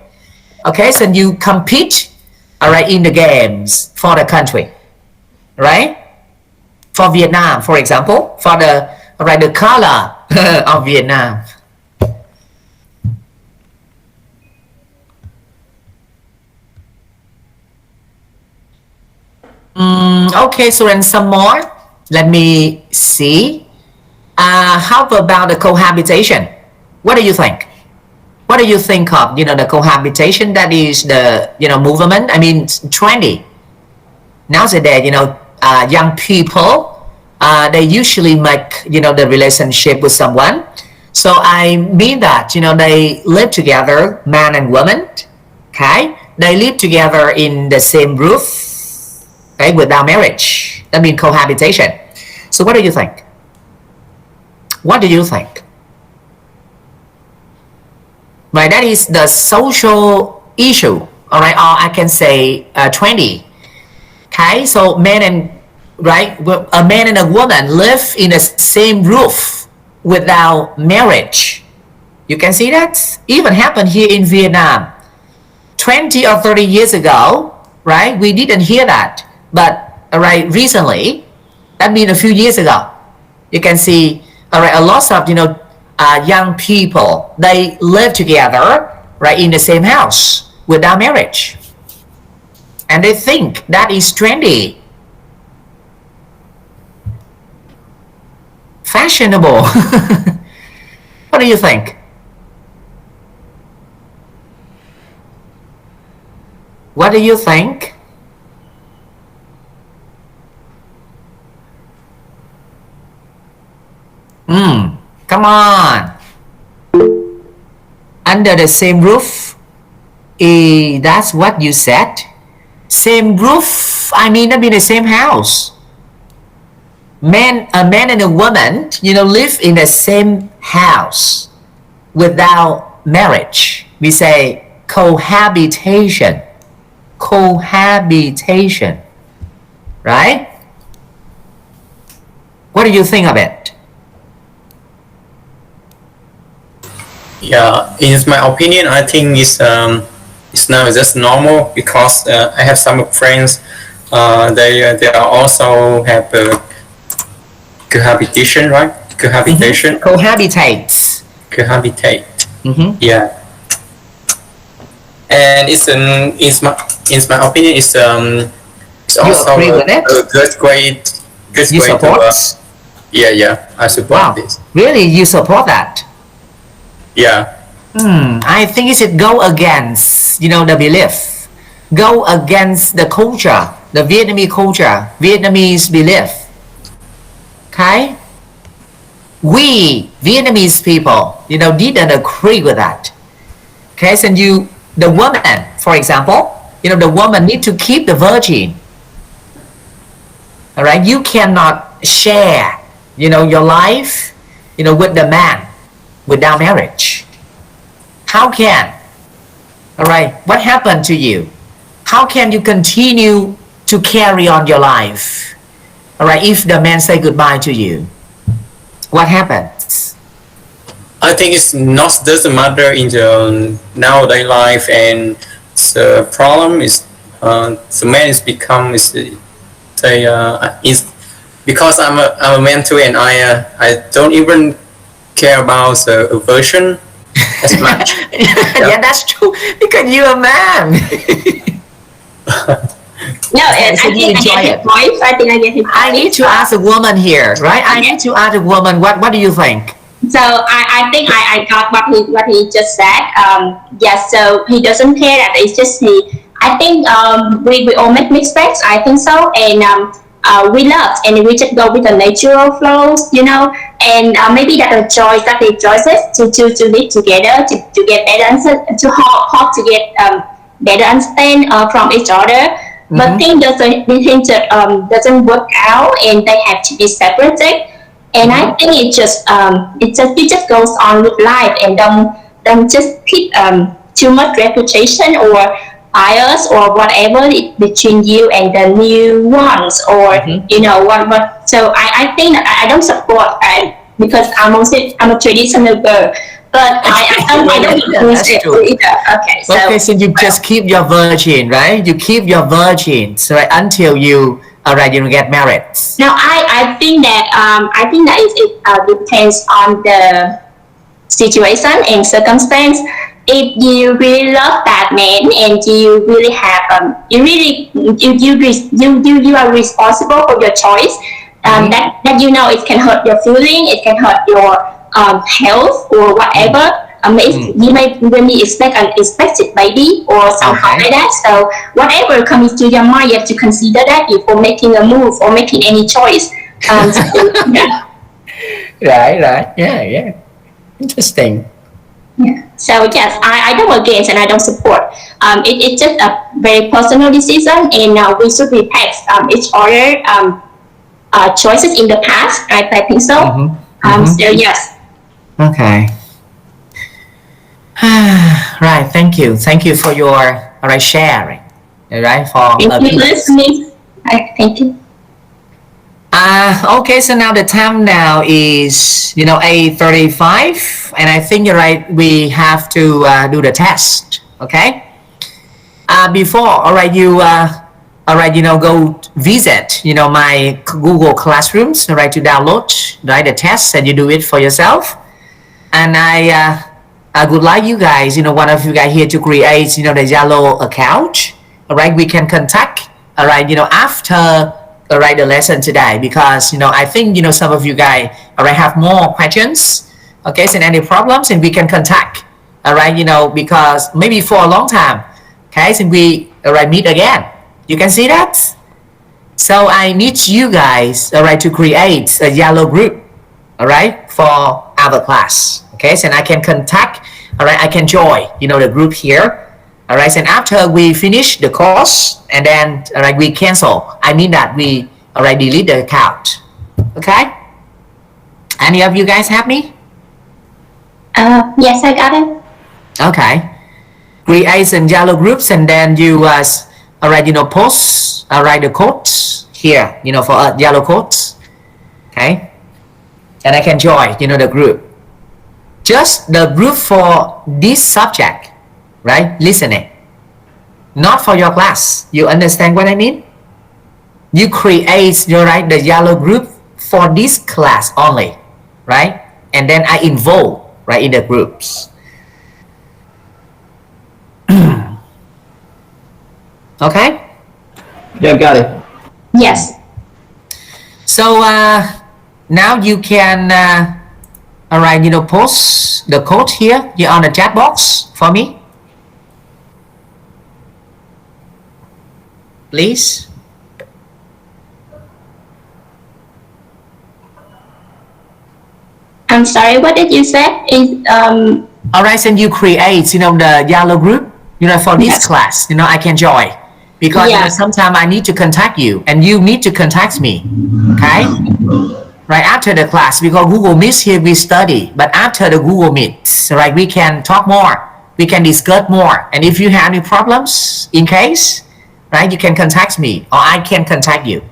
Okay, so you compete, all right, in the games for the country, right? For Vietnam, for example, for the, all right, the color of Vietnam. Okay, so then some more. Let me see. How about the cohabitation? What do you think? What do you think of, the cohabitation that is the, movement? I mean, trendy. Nowadays, young people, they usually make, the relationship with someone. So I mean that, they live together, man and woman, okay? They live together in the same roof, okay, without marriage. That means cohabitation. So what do you think? What do you think? Right, that is the social issue, all right, or I can say trendy. Okay, so a man and a woman live in the same roof without marriage. You can see that even happened here in Vietnam 20 or 30 years ago, right? We didn't hear that, but recently, that means a few years ago, you can see a lot of young people, they live together in the same house without marriage, and they think that is trendy, fashionable. What do you think? What do you think? Come on. Under the same roof. That's what you said. Same roof. I mean, the same house. A man and a woman, live in the same house without marriage. We say cohabitation. Cohabitation. Right? What do you think of it? Yeah, in my opinion, I think it's now just normal because I have some friends. They are also have cohabitation, right? Cohabitation. Cohabitates. Cohabitate. Yeah. And it's my opinion, it's also a good way you support? Yeah, I support this. Really, you support that? Yeah. I think it should go against, the belief. Go against the culture, the Vietnamese culture, Vietnamese belief. Okay? We, Vietnamese people, didn't agree with that. Okay, so the woman, for example, the woman need to keep the virgin. All right? You cannot share, your life, with the man without marriage. How can? All right, what happened to you? How can you continue to carry on your life? All right, if the man say goodbye to you, what happens? I think it's not doesn't matter in the nowadays life, and the problem is the man is become is because I'm a man too, and I don't even care about the aversion as much. Yeah, that's true because you're a man. No, and so I think I get his voice. I think I get his voice. I need to ask a woman here, right? I need to ask a woman. What do you think? So I think I got what he just said. So he doesn't care that it's just he. I think we all make mistakes. I think so, and we love and we just go with the natural flows, and maybe that the choice that they choices to live together to get better answer, to how to get better understand from each other. But things doesn't work out, and they have to be separated. And I think it just goes on with life, and don't just keep too much reputation or bias or whatever between you and the new ones, or what. So I think that I don't support because I'm a traditional girl. But I don't use it either. Okay, so you just keep your virgin, right? You keep your virgins, right, until you get married. Now, I think that it depends on the situation and circumstance. if you really love that man and you really have you are responsible for your choice, that you know it can hurt your feeling, it can hurt your health or whatever. You may expect an unexpected baby or somehow like that. So whatever comes to your mind, you have to consider that before making a move or making any choice. Yeah. Right. Yeah. Interesting. Yeah. So yes, I don't against and I don't support. It's just a very personal decision, and we should respect each other choices in the past. I think so. So yes. Okay. Right. Thank you for your sharing. Right, for thank you listening. Thank you. Okay, so now the time now is 8:35, and I think you're right. We have to do the test. Okay. Before, all right, go visit my Google Classrooms, all right, to download the test, and you do it for yourself. And I would like you guys, one of you guys here to create, the Yellow account. All right, we can contact, all right, after, all right, the lesson today, because, I think, some of you guys, all right, have more questions. Okay, so any problems, and we can contact, all right, because maybe for a long time, okay, so we, all right, meet again. You can see that? So I need you guys, all right, to create a Yellow group, all right, for our class. Okay, so I can contact, all right, I can join, the group here. All right, and after we finish the course, and then, all right, we cancel. I mean that we, all right, delete the account. Okay? Any of you guys have me? Yes, I got it. Okay. Create some Yellow groups, and then you, all right, post, all right, the codes here, for Yellow codes. Okay? And I can join, the group. Just the group for this subject, right? Listening. Not for your class. You understand what I mean? You create, right, the Yellow group for this class only, right? And then I involve, right, in the groups. Okay? Yeah, got it. Yes. So now you can all right, post the code here on the chat box for me, please. I'm sorry, what did you say? All right, and you create, the Yellow group, for this class, I can join, because sometimes I need to contact you, and you need to contact me. Okay. Right after the class, because Google Meet here we study, but after the Google Meet, right, we can talk more, we can discuss more, and if you have any problems, in case, right, you can contact me, or I can contact you.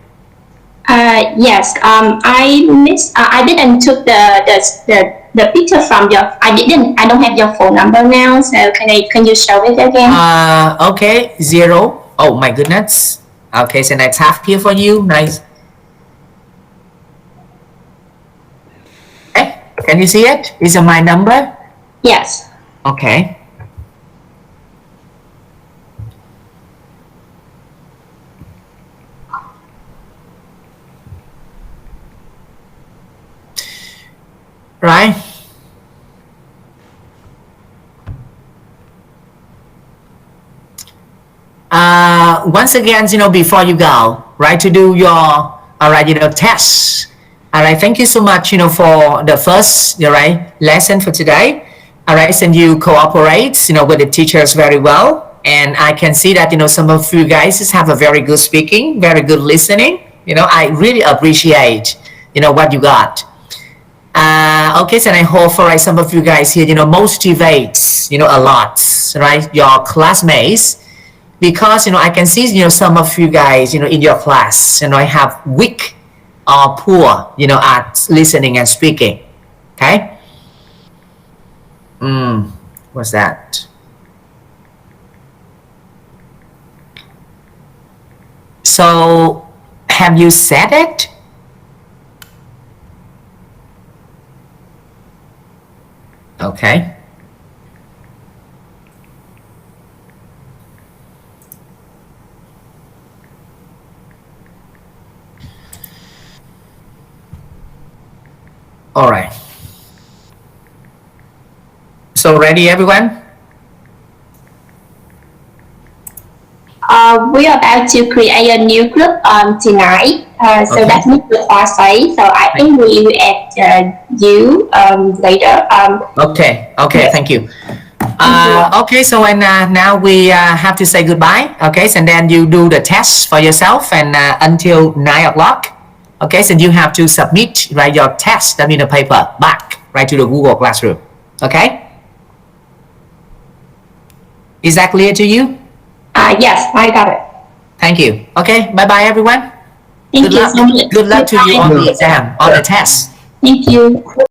Yes. I didn't took the picture from your. I don't have your phone number now, so can you show it again? Okay, 0. Oh my goodness. Okay, so I tap here for you. Nice. Can you see it? Is it my number? Yes. Okay. Right. Once again, before you go, right, to do your, all right, tests. All right, thank you so much, for the first, all right, lesson for today. All right, and you cooperate, with the teachers very well. And I can see that, some of you guys have a very good speaking, very good listening. I really appreciate, what you got. Okay, so I hope for some of you guys here, motivates, a lot, right, your classmates. Because, I can see, some of you guys, in your class, I have weak or poor, at listening and speaking. Okay? What's that? So, have you said it? Okay. All right. So ready, everyone? We are about to create a new group tonight. So Okay. that's Mr. Khoa say. So I think we will add you later. Okay. Okay. Yes. Thank you. Okay. So and now we have to say goodbye. Okay. So then you do the test for yourself and until 9 o'clock. Okay. So you have to submit your test. I mean the paper back to the Google Classroom. Okay. Is that clear to you? Yes, I got it. Thank you. Okay. Bye bye, everyone. Thank Good you luck. so much. Good luck to you on Goodbye. the exam, on the test. Thank you.